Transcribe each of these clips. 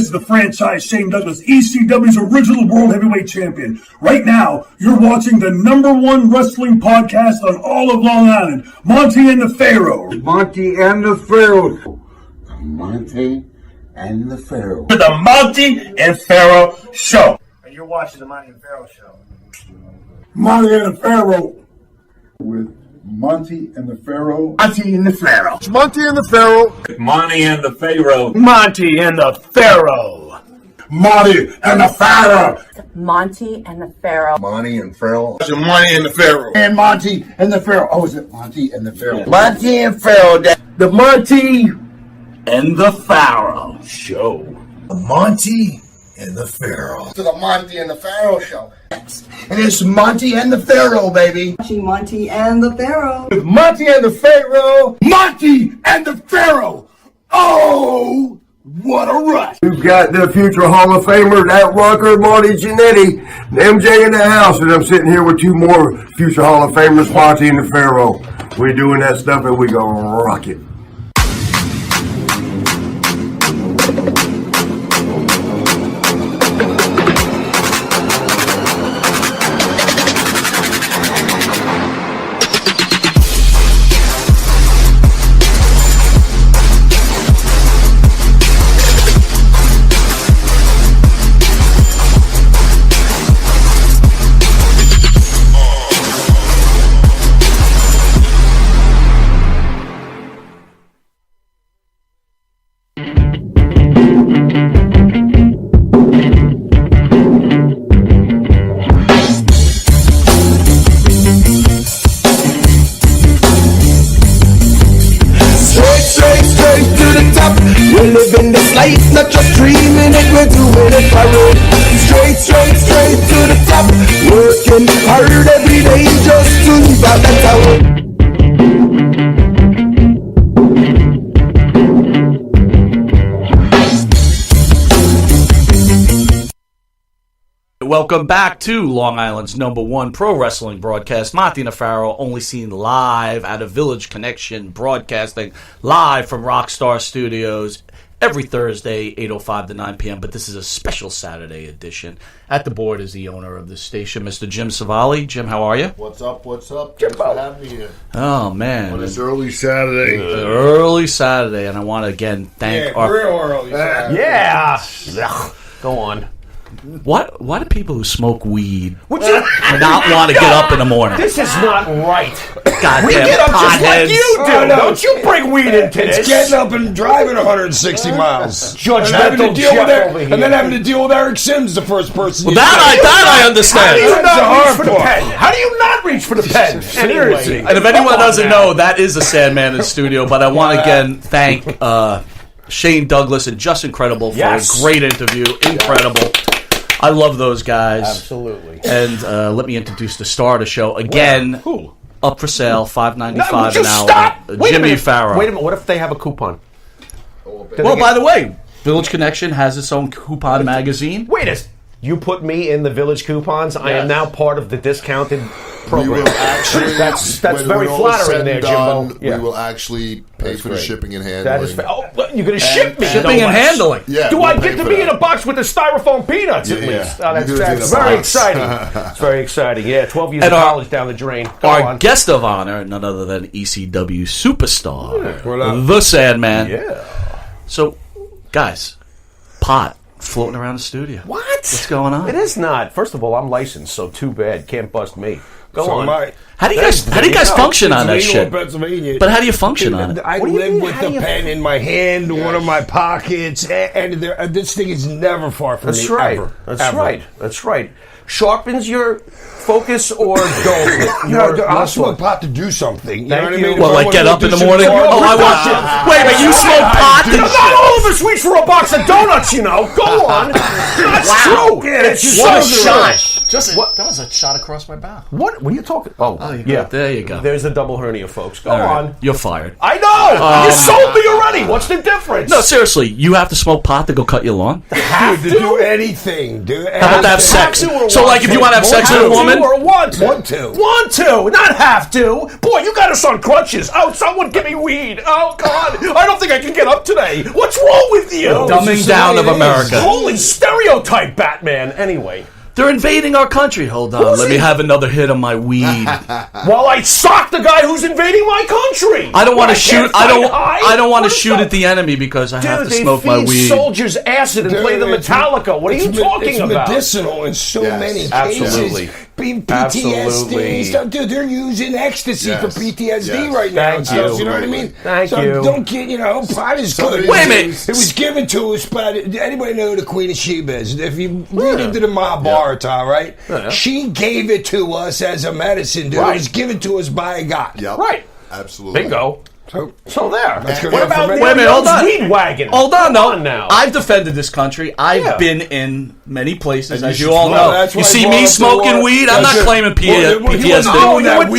is the franchise Shane Douglas, ECW's original World Heavyweight Champion. Right now, you're watching the #1 wrestling podcast on all of Long Island, Monty and the Pharaoh. Monty and the Pharaoh. Monty and the Pharaoh. The Monty and Pharaoh Show. And you're watching the Monty and Pharaoh Show. Monty and the Pharaoh. With Monty and the Pharaoh. Monty and the Pharaoh. It's Monty and the Pharaoh. Monty and the Pharaoh. Monty and the Pharaoh. Monty and the Pharaoh. Monty and the Pharaoh. Monty and Pharaoh. It's Monty and the Pharaoh. And Monty and the Pharaoh. Oh, is it Monty and the Pharaoh? Monty and Pharaoh. The Monty and the Pharaoh Show. The Monty and the Pharaoh. To the Monty and the Pharaoh Show. And it's Monty and the Pharaoh, baby. Monty and the Pharaoh. With Monty and the Pharaoh. Monty and the Pharaoh. Oh, what a rush. We've got the future Hall of Famer, that rocker, Marty Jannetty, MJ in the house, and I'm sitting here with two more future Hall of Famers, Monty and the Pharaoh. We're doing that stuff and we gonna rock it. We're living this life, not just dreaming it, we're doing it for real. Straight to the top. Working hard every day just to leave out that tower. Welcome back to Long Island's #1 pro wrestling broadcast. Monty and the Pharaoh, only seen live at a Village Connection, broadcasting live from Rockstar Studios every Thursday, 8:05 to 9 p.m. But this is a special Saturday edition. At the board is the owner of the station, Mr. Jim Savali. Jim, how are you? What's up? Thanks for having me here. Oh, man. On this early Saturday. Early Saturday, and I want to again thank our... real early Saturday. Yeah. Go on. Why do people who smoke weed not want to get up in the morning? This is not right. Goddamn we get up just like potheads. you do. Don't you bring weed into this? It's getting up and driving 160 miles. Judgmental Jeff over here. And then having to deal with Eric Sims, the first person. Well, that I understand. How do you not reach for the pen? Seriously. And if anyone doesn't know, that is a Sandman in the studio. But I want to again thank Shane Douglas and Just Incredible for a great interview. Incredible. I love those guys. Absolutely. And let me introduce the star of the show again. Who? Up for sale, $5.95 an hour. Stop! Jimmy Farrow. Wait a minute. What if they have a coupon? Well, by the way, Village Connection has its own coupon magazine. Wait a second. You put me in the Village coupons. Yes. I am now part of the discounted program. We will actually, that's very flattering there, Jimbo. We will actually pay for the shipping and handling. That is you're going to ship me. Shipping and handling. Yeah, Do I get to be in a box with the styrofoam peanuts at least? Oh, that's very exciting. It's very exciting. Yeah, 12 years of college down the drain. Our guest of honor, none other than ECW superstar, the Sandman. Yeah. So, guys, pot floating around the studio. What? What's going on? It is not. First of all, I'm licensed, so too bad. Can't bust me. Go on. How do you guys function on that shit? Pennsylvania. But how do you function on it? I live with the pen in my hand, one of my pockets, and this thing is never far from me. That's right. Ever. That's right. Sharpens your focus or dulls I'll smoke pot to do something. You know what I mean? Well, like get up in the morning? Oh, I want you. Wait a minute, you smoke pot? Not all of us reach for a box of donuts, you know. Go on. That's true. It's what a shot. That was a shot across my bow. What are you talking? Oh, There you go. There's a double hernia, folks. Go All right. on. You're fired. I know. You sold me already. What's the difference? No, seriously. You have to smoke pot to go cut your lawn? Dude, to do anything. How about to have sex? So, like, if you want to have sex with a woman? Or want to. Not have to. Boy, you got us on crutches. Oh, someone give me weed. Oh, God. I don't think I can get up today. What's wrong with you? Dumbing down of America. Holy stereotype, Batman. Anyway. They're invading our country. Hold on. Let me have another hit of my weed. While I sock the guy who's invading my country. I don't want to shoot. I don't want to shoot at the enemy because I have to smoke my weed. They feed soldiers acid and play the Metallica. What are you talking about? It's medicinal in so many cases. Absolutely. PTSD stuff. Dude, they're using ecstasy for PTSD right now. Thank you know what I mean? Thank you. Don't get, pot is good. Wait a minute. It was given to us by, anybody know who the Queen of Sheba is? If you read into the Mahabharata, right? Yeah. She gave it to us as a medicine, dude. Right. It was given to us by God. Yep. Right. Absolutely. Bingo. So there. What about wait a minute, hold on. Weed wagon? Hold on, no. Now. I've defended this country. I've been in many places, as you should all know. You see me smoking weed? I'm not claiming PTSD. You were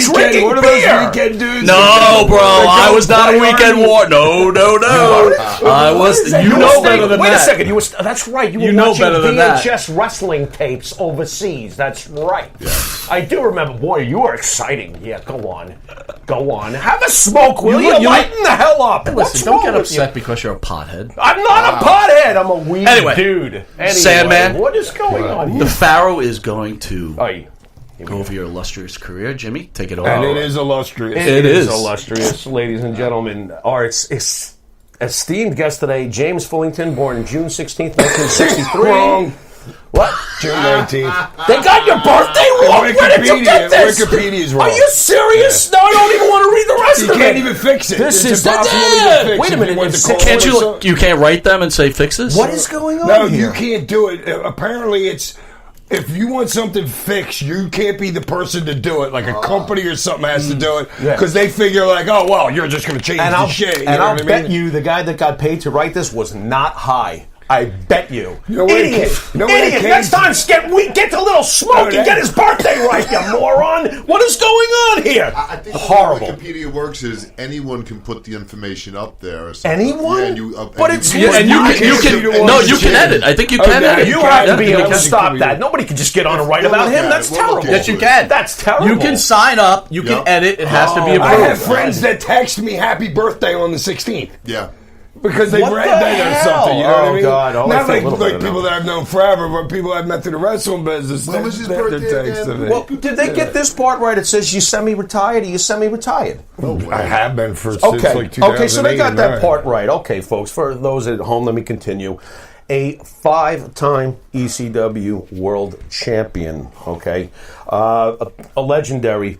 drinking What are those weekend dudes? No, bro. I was not a weekend war. No. I was. You know better than that. Wait a second. That's right. You were watching better than that. VHS wrestling tapes overseas. That's right. Yeah. I do remember. Boy, you were exciting. Yeah, go on. Have a smoke, will you? Lighten the hell up. Listen, don't get upset because you're a pothead. I'm not a pothead. I'm a weed dude. Anyway, Sandman. What is going on here? The Pharaoh is going to go over your illustrious career. Jimmy, take it over. And it is illustrious. It is illustrious, ladies and gentlemen. Our esteemed guest today, James Fullington, born June 16th, 1963. Wrong. What? June 19th. They got your birthday wrong? Where did you get this? Wikipedia's wrong. Are you serious? No, I don't even want to read the rest of it. You can't even fix it. This is impossible to fix. Wait a minute. Can't you can't write them and say fix this? What is going on here? No, here? you can't do it. Apparently, it's... If you want something fixed, you can't be the person to do it. Like a company or something has to do it because they figure like, oh well, you're just going to change the shit. And I'll bet you the guy that got paid to write this was not high. I bet you. Idiot. Idiot. Next time, get a little smoke and get his birthday right, you moron. What is going on here? I think horrible. The way Wikipedia works is anyone can put the information up there. Anyone? Yeah, but it's you can edit. I think you can edit. You have to be able to stop that. Nobody can just get on and write about him. That's terrible. Yes, you can. That's terrible. You can sign up. You can edit. It has to be approved. I have friends that text me happy birthday on the 16th. Yeah. Because they read that or something, you know what I mean? God. Not like people that I've known forever, but people I've met through the wrestling business. When was his birthday again? Well, did they get this part right? It says you semi-retired. Are you semi-retired? I have been since like 2008. Okay, so they got that part right. Okay, folks, for those at home, let me continue. A 5-time ECW world champion, okay? A legendary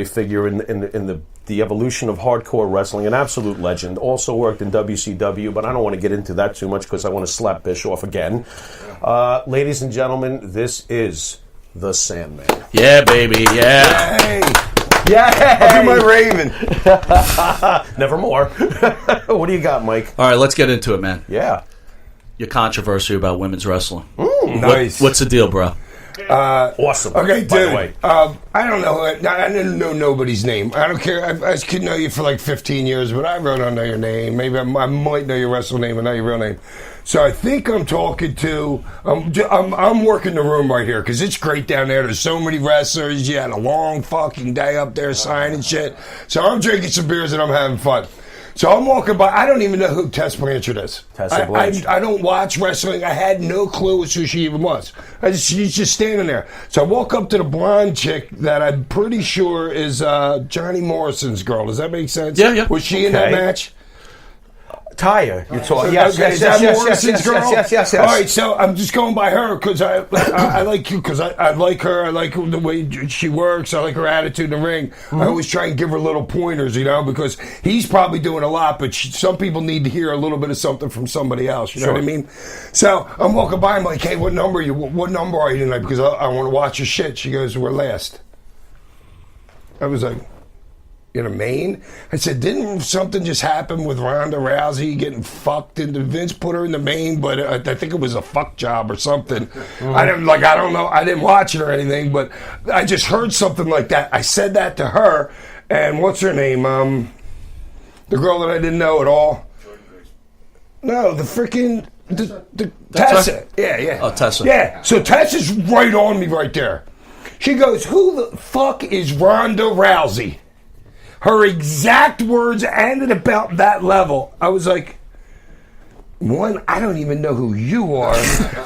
figure in the evolution of hardcore wrestling, an absolute legend. Also worked in WCW, but I don't want to get into that too much because I want to slap Bischoff again. Ladies and gentlemen, this is the Sandman. Yeah, baby, yeah. Yay. Yeah, I'll be my Raven. Nevermore. What do you got, Mike? All right, let's get into it, man. Yeah. Your controversy about women's wrestling. Nice. What's the deal, bro? Awesome. Okay, dude. By the way. I don't know. I didn't know nobody's name. I don't care. I could know you for like 15 years, but I really don't know your name. Maybe I might know your wrestling name and not your real name. So I think I'm talking to. I'm working the room right here because it's great down there. There's so many wrestlers. You had a long fucking day up there signing shit. So I'm drinking some beers and I'm having fun. So I'm walking by. I don't even know who Tess Blanchard is. I don't watch wrestling. I had no clue who she even was. She's just standing there. So I walk up to the blonde chick that I'm pretty sure is Johnny Morrison's girl. Does that make sense? Yeah. Was she in that match? Tyre, you're talking. Yes. All right, so I'm just going by her because I like you because I like her. I like the way she works. I like her attitude in the ring. I always try and give her little pointers, because he's probably doing a lot, but some people need to hear a little bit of something from somebody else. You know what I mean? So I'm walking by. I'm like, hey, what number are you? What number are you tonight? Because I want to watch your shit. She goes, we're last. I was like, Maine. I said, didn't something just happen with Ronda Rousey getting fucked into Vince put her in the Maine, but I think it was a fuck job or something. I don't know. I didn't watch it or anything, but I just heard something like that. I said that to her, and what's her name? The girl that I didn't know at all. No, the freaking Tessa. Yeah. Oh, Tessa. Yeah. So Tessa's right on me right there. She goes, "Who the fuck is Ronda Rousey?" Her exact words ended about that level. I was like, one, I don't even know who you are,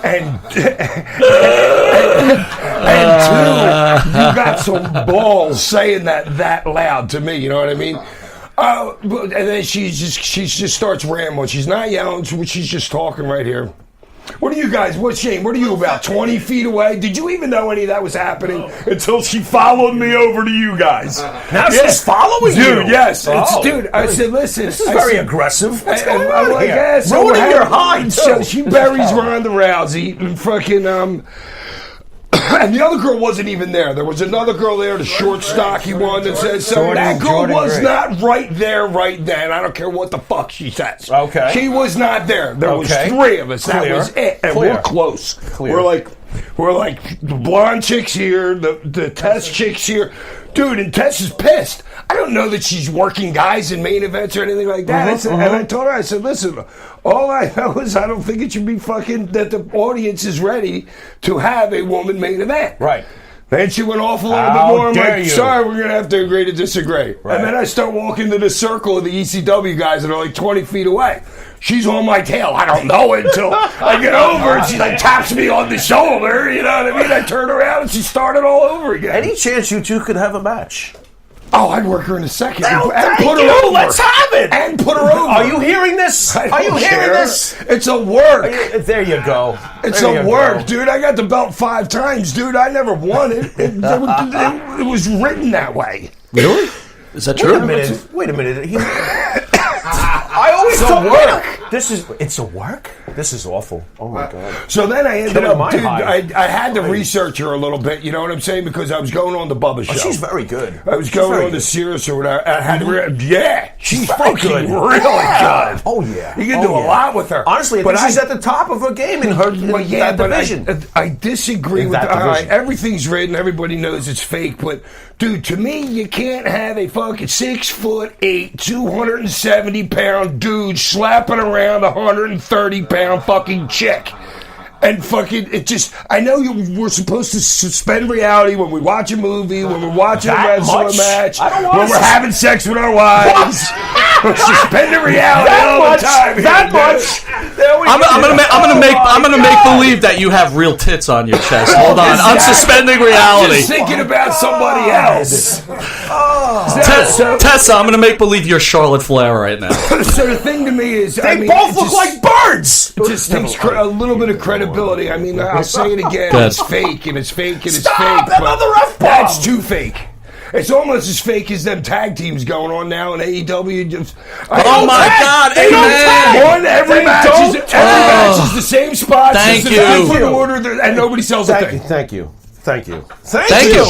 and two, you got some balls saying that loud to me. You know what I mean? And then she just starts rambling. She's not yelling. She's just talking right here. What are you guys? What, Shane? What are you, about 20 feet away? Did you even know any of that was happening until she followed me over to you guys? Now she's following you? Dude, yes. Dude, I said, listen. This is very aggressive. What's going on like, here? Yeah, so Ruining your hide, So too. she buries Ronda Rousey and fucking, and the other girl wasn't even there. There was another girl there, the short, stocky one, that said something. That girl was not right there right then. I don't care what the fuck she says. Okay. She was not there. There was three of us. That was it. And we're close. We're like the blonde chicks here, the Tess chicks here. Dude, and Tess is pissed. I don't know that she's working guys in main events or anything like that. And I told her, I said, listen, all I know is I don't think it should be that the audience is ready to have a woman main event. Right. Then she went off a little bit more. I'm like, sorry, we're going to have to agree to disagree. Right. And then I start walking to the circle of the ECW guys that are like 20 feet away. She's on my tail. I don't know it until I get over and she like taps me on the shoulder. You know what I mean? I turn around and she started all over again. Any chance you two could have a match? Oh, I'd work her in a second. Oh, and put her over. Let's have it. And put her over. Are you hearing this? Are you hearing this? It's a work. There you go. It's a work, dude. I got the belt 5 times, dude. I never won it. It was written that way. Really? Is that true? Wait a minute. I always thought work. It's a work? This is awful. Oh my God. So then I ended up, dude, I had to research her a little bit, you know what I'm saying? Because I was going on the Bubba show. She's very good. I was going on the Sirius or whatever. I had she's fucking good. really good. Oh yeah. You can do a lot with her. Honestly, I think she's at the top of her game in that division. I disagree with that. Everything's written. Everybody knows it's fake. But, dude, to me, you can't have a fucking 6'8", 270-pound dude slapping around a 130-pound fucking chick. And fucking, it just, I know we're supposed to suspend reality when we watch a movie, when we're watching a wrestling match, when we're having sex with our wives. We're suspending reality all the time. That much. I'm gonna make believe that you have real tits on your chest. Hold on, I'm suspending reality. I'm just thinking about somebody else. Tessa, I'm gonna make believe you're Charlotte Flair right now. So the thing to me is, they both look like birds. It just takes a little bit of credibility. I mean, I'll say it again. It's fake, and it's fake, and it's fake. But that's too fake. It's almost as fake as them tag teams going on now in AEW. Oh my God! Amen. Every match is the same spot. Thank you. And nobody sells a thing. Thank you. Thank you.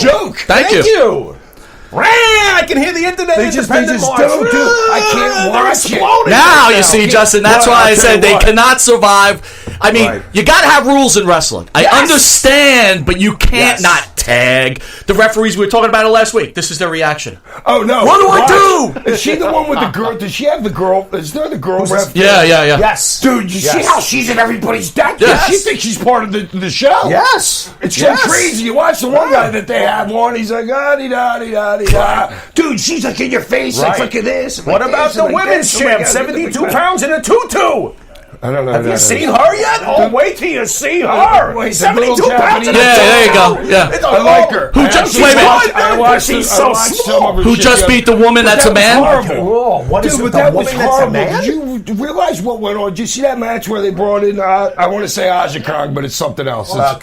Joke. Thank you. I can hear the internet. They just don't do. I can't watch it. Now you see, Justin. That's why I said they cannot survive. I mean, you got to have rules in wrestling. I understand, but you can't not tag. The referees, we were talking about it last week. This is their reaction. Oh, no. What do I do? Is she the one with the girl? Does she have the girl? Is there the girl ref? Yeah. Yes. Dude, you see how she's in everybody's deck? Yes. She thinks she's part of the show. Yes. It's so crazy. You watch the one guy that they have on, he's like, ah-dee-da-dee-da-dee-da. Dude, she's like in your face, like, look at this. What about the women's champ, 72 pounds in a tutu? I don't know. Have you seen her yet? Oh, wait till you see her. 72 pounds in a tutu. Yeah, there you go. Yeah. I like her. Who just beat the woman that's a man? Oh, what is Dude, it? that was horrible. Did you realize what went on? Did you see that match where they brought in, I want to say Aja Kong, but it's something else. Awesome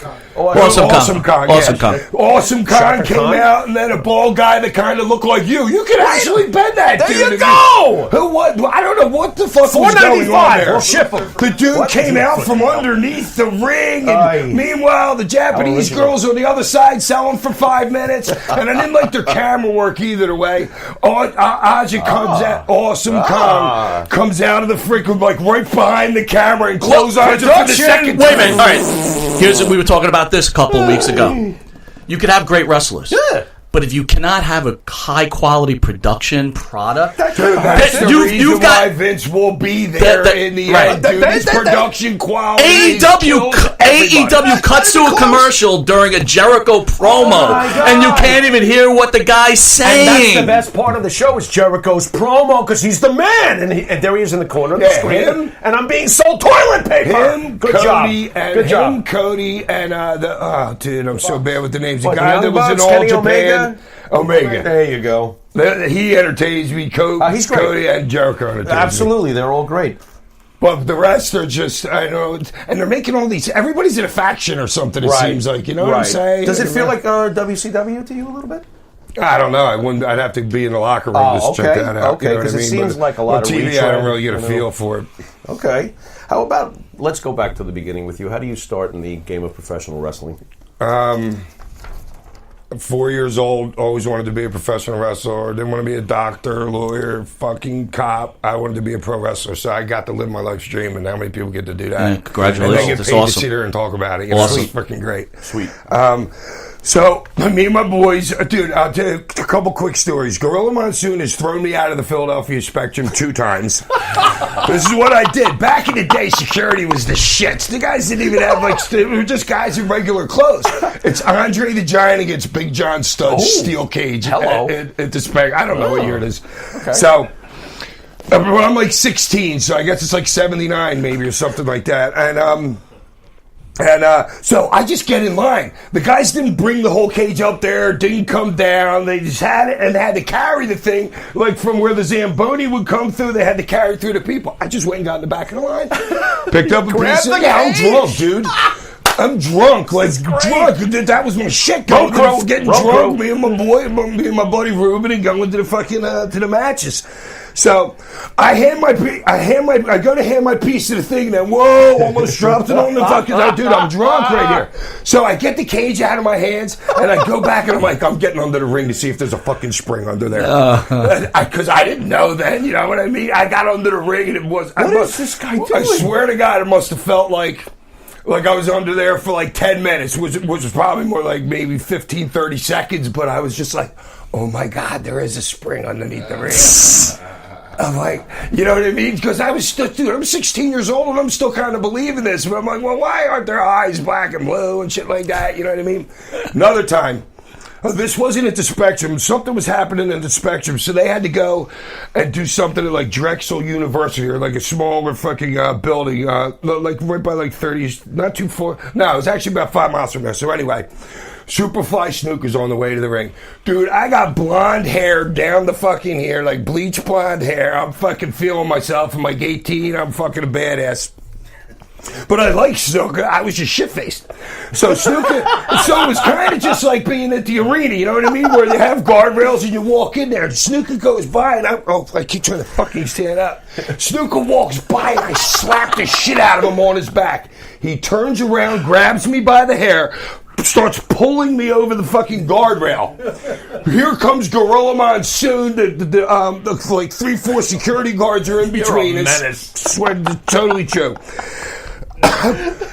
Kong. Awesome Kong came out, and then a bald guy that kind of looked like you. You could actually bet that, dude. There you go. Who? What? I don't know what the fuck was going on there. We'll ship him. The dude came out from underneath the ring, and meanwhile, the Japanese girls on the other side selling for 5 minutes, and I didn't like their camera work either way. Aja comes out, Awesome Kong comes out of the freaking, like, right behind the camera and close Aja for the second time. Wait a minute, all right. Here's we were talking about this a couple of weeks ago. You could have great wrestlers. Yeah. But if you cannot have a high-quality production product... That's the reason why Vince will be there in the end. Dude, it's production quality. AEW cuts to a commercial during a Jericho promo, and you can't even hear what the guy's saying. And that's the best part of the show is Jericho's promo, because he's the man. And there he is in the corner of the screen. And I'm being sold toilet paper. Good job. Cody, and dude, I'm so bad with the names. The guy that was in All Japan. Omega. There you go. He entertains me. He's great. Cody and Jericho entertains me. Absolutely. They're all great. But the rest are just, I know, and they're making all these, everybody's in a faction or something, it seems like. You know what I'm saying? Does it feel like WCW to you a little bit? I don't know. I'd have to be in the locker room to check that out. Okay, because it seems like a lot of TV, I don't really get a feel for it. Okay. How about, let's go back to the beginning with you. How do you start in the game of professional wrestling? 4 years old, always wanted to be a professional wrestler. Didn't want to be a doctor, lawyer, fucking cop. I wanted to be a pro wrestler, so I got to live my life's dream. And how many people get to do that? Yeah, congratulations! And they get paid to sit here and talk about it. You know, awesome. It's freaking great. Sweet. So, me and my boys, dude, I'll tell you a couple quick stories. Gorilla Monsoon has thrown me out of the Philadelphia Spectrum 2 times. This is what I did. Back in the day, security was the shits. The guys didn't even have, like, they were just guys in regular clothes. It's Andre the Giant against Big John Studd's steel cage at the Spectrum. I don't know what year it is. Okay. So, I'm like 16, so I guess it's like 79 maybe or something like that. And so I just get in line. The guys didn't bring the whole cage up there, didn't come down. They just had it and had to carry the thing, like from where the Zamboni would come through, they had to carry it through the people. I just went and got in the back of the line, picked up a piece of it. I'm drunk, dude. I'm drunk, like drunk. That was my shit. Getting drunk. Me and my buddy Ruben, and going to the fucking to the matches. So I go to hand my piece of the thing, and then almost dropped it on the fucking. Dude, I'm drunk right here. So I get the cage out of my hands, and I go back, and I'm like, I'm getting under the ring to see if there's a fucking spring under there, because I didn't know then. You know what I mean? I got under the ring, and it was. What is this guy doing? I swear to God, it must have felt like I was under there for like 10 minutes, which was probably more like maybe 15, 30 seconds, but I was just like, oh my God, there is a spring underneath the ring. I'm like, you know what I mean? Because I was still, dude, I'm 16 years old and I'm still kind of believing this. But I'm like, well, why aren't their eyes black and blue and shit like that? You know what I mean? Another time, this wasn't at the Spectrum. Something was happening in the Spectrum, so they had to go and do something at like Drexel University or like a smaller fucking building, like right by like 30, not too far. No, it was actually about 5 miles from there. So anyway, Superfly Snooker's on the way to the ring. Dude, I got blonde hair down the fucking here, like bleach blonde hair. I'm fucking feeling myself. I'm like 18. I'm fucking a badass. But I like Snooker. I was just shit-faced. So Snooker, so it was kind of just like being at the arena, you know what I mean? Where they have guardrails and you walk in there. And Snooker goes by and I keep trying to fucking stand up. Snooker walks by and I slap the shit out of him on his back. He turns around, grabs me by the hair, starts pulling me over the fucking guardrail. Here comes Gorilla Monsoon. The like 3-4 security guards are in between. You're a menace. Swear, totally true.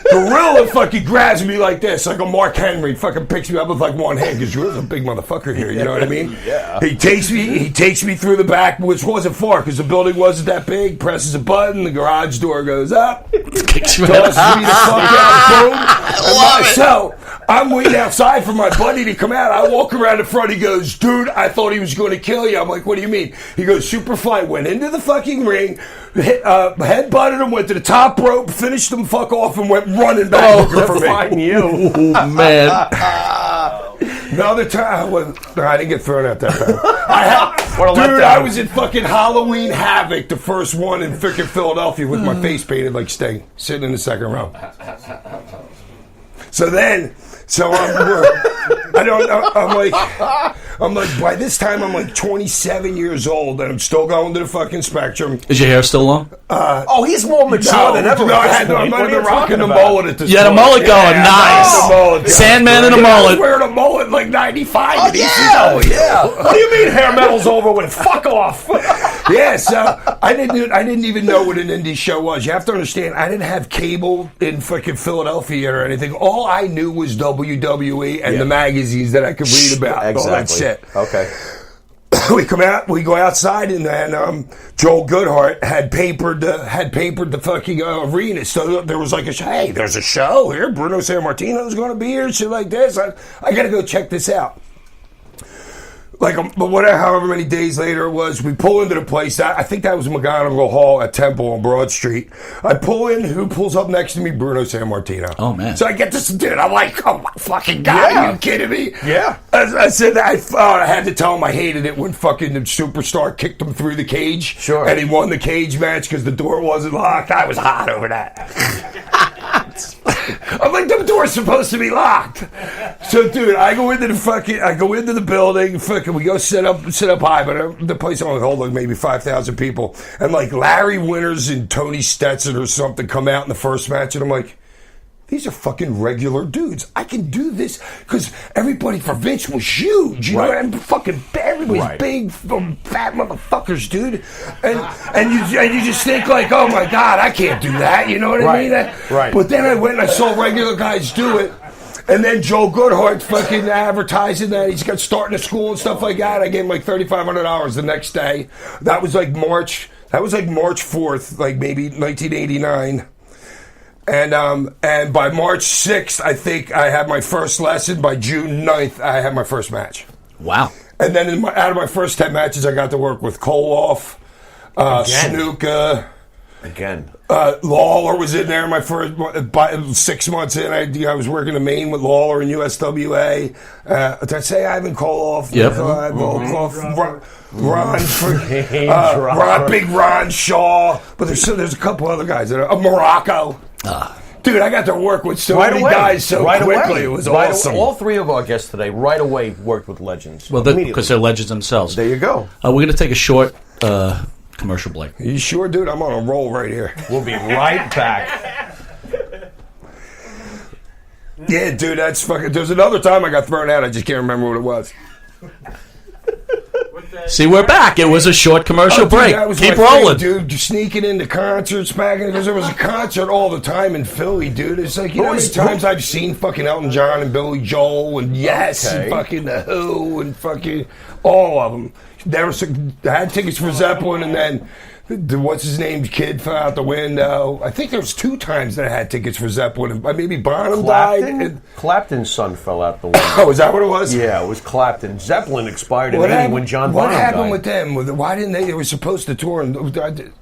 Gorilla fucking grabs me like this, like a Mark Henry. Fucking picks me up with like one hand because Gorilla's a big motherfucker here. You know what I mean? Yeah. He takes me through the back, which wasn't far because the building wasn't that big. Presses a button, the garage door goes up. Tosses me the fuck out. Boom. So I'm waiting outside for my buddy to come out. I walk around the front. He goes, dude, I thought he was going to kill you. I'm like, what do you mean? He goes, Superfly went into the fucking ring, headbutted him, went to the top rope, finished him fuck off, and went running back looking for me. Fine you. Oh, man. Another time, I didn't get thrown out that time. Dude, I was in fucking Halloween Havoc, the first one in freaking Philadelphia, with my face painted like Sting, sitting in the second row. So I'm like, I'm like, by this time, I'm like 27 years old, and I'm still going to the fucking Spectrum. Is your hair still long? He's more mature than ever. I'm not even rocking the mullet at this point. You had a mullet going. Nice. Mullet, Sandman and a mullet. I was wearing a mullet like 95. Oh, yeah. What do you mean hair metal's over with? Fuck off. Yeah, so I didn't even know what an indie show was. You have to understand, I didn't have cable in fucking Philadelphia or anything. All I knew was WWE and the magazines that I could read about. Exactly. All that shit. Okay. We go outside, and then Joel Goodhart had papered the fucking arena. So there was like hey, there's a show here. Bruno Sammartino's going to be here. Shit like this. I got to go check this out. But whatever, however many days later it was, we pull into the place. I think that was McGonigal Hall at Temple on Broad Street. I pull in. Who pulls up next to me? Bruno Sammartino. Oh, man. So I get this dude. I'm like, oh my fucking God, are you kidding me? Yeah. I said, I had to tell him I hated it when fucking the Superstar kicked him through the cage. Sure. And he won the cage match because the door wasn't locked. I was hot over that. I'm like, the door's supposed to be locked. So, dude, I go into the building, fucking, we go sit up high, but the place only hold like maybe 5,000 people. And like Larry Winters and Tony Stetson or something come out in the first match, and I'm like, these are fucking regular dudes. I can do this because everybody for Vince was huge. You know, and fucking everybody's big, fat motherfuckers, dude. And you just think like, oh my God, I can't do that. You know what I mean? Right. But then I went and I saw regular guys do it. And then Joe Goodhart fucking advertising that he's got starting a school and stuff like that. I gave him like $3,500 the next day. That was like March 4th, like maybe 1989. And by March 6th, I think I had my first lesson. By June 9th, I had my first match. Wow. And then out of my first 10 matches, I got to work with Koloff, Snuka. Again. Lawler was in there my first 6 months in. I was working the main with Lawler in USWA. Did I say Ivan Koloff? Yep. Big Ron Shaw. But there's a couple other guys that are Morocco. Dude, I got to work with so many guys so quickly. It was awesome. All three of our guests today right away worked with legends. Well, because they're legends themselves. There you go. We're going to take a short commercial break. You sure, dude? I'm on a roll right here. We'll be right back. Yeah, dude, that's fucking... There's another time I got thrown out. I just can't remember what it was. See, we're back. It was a short commercial break. Keep rolling. Dude, sneaking into concerts back in, because there was a concert all the time in Philly, dude. It's like, you know how many times I've seen fucking Elton John and Billy Joel and and fucking The Who and fucking all of them. I had tickets for Zeppelin, and then what's his name kid fell out the window. I think there was 2 times that I had tickets for Zeppelin. Maybe Bonham died. Clapton's son fell out the window. Oh, is that what it was? Yeah, it was Clapton. Zeppelin expired in 80 when John Bonham died. What happened with them? Why didn't they? They were supposed to tour.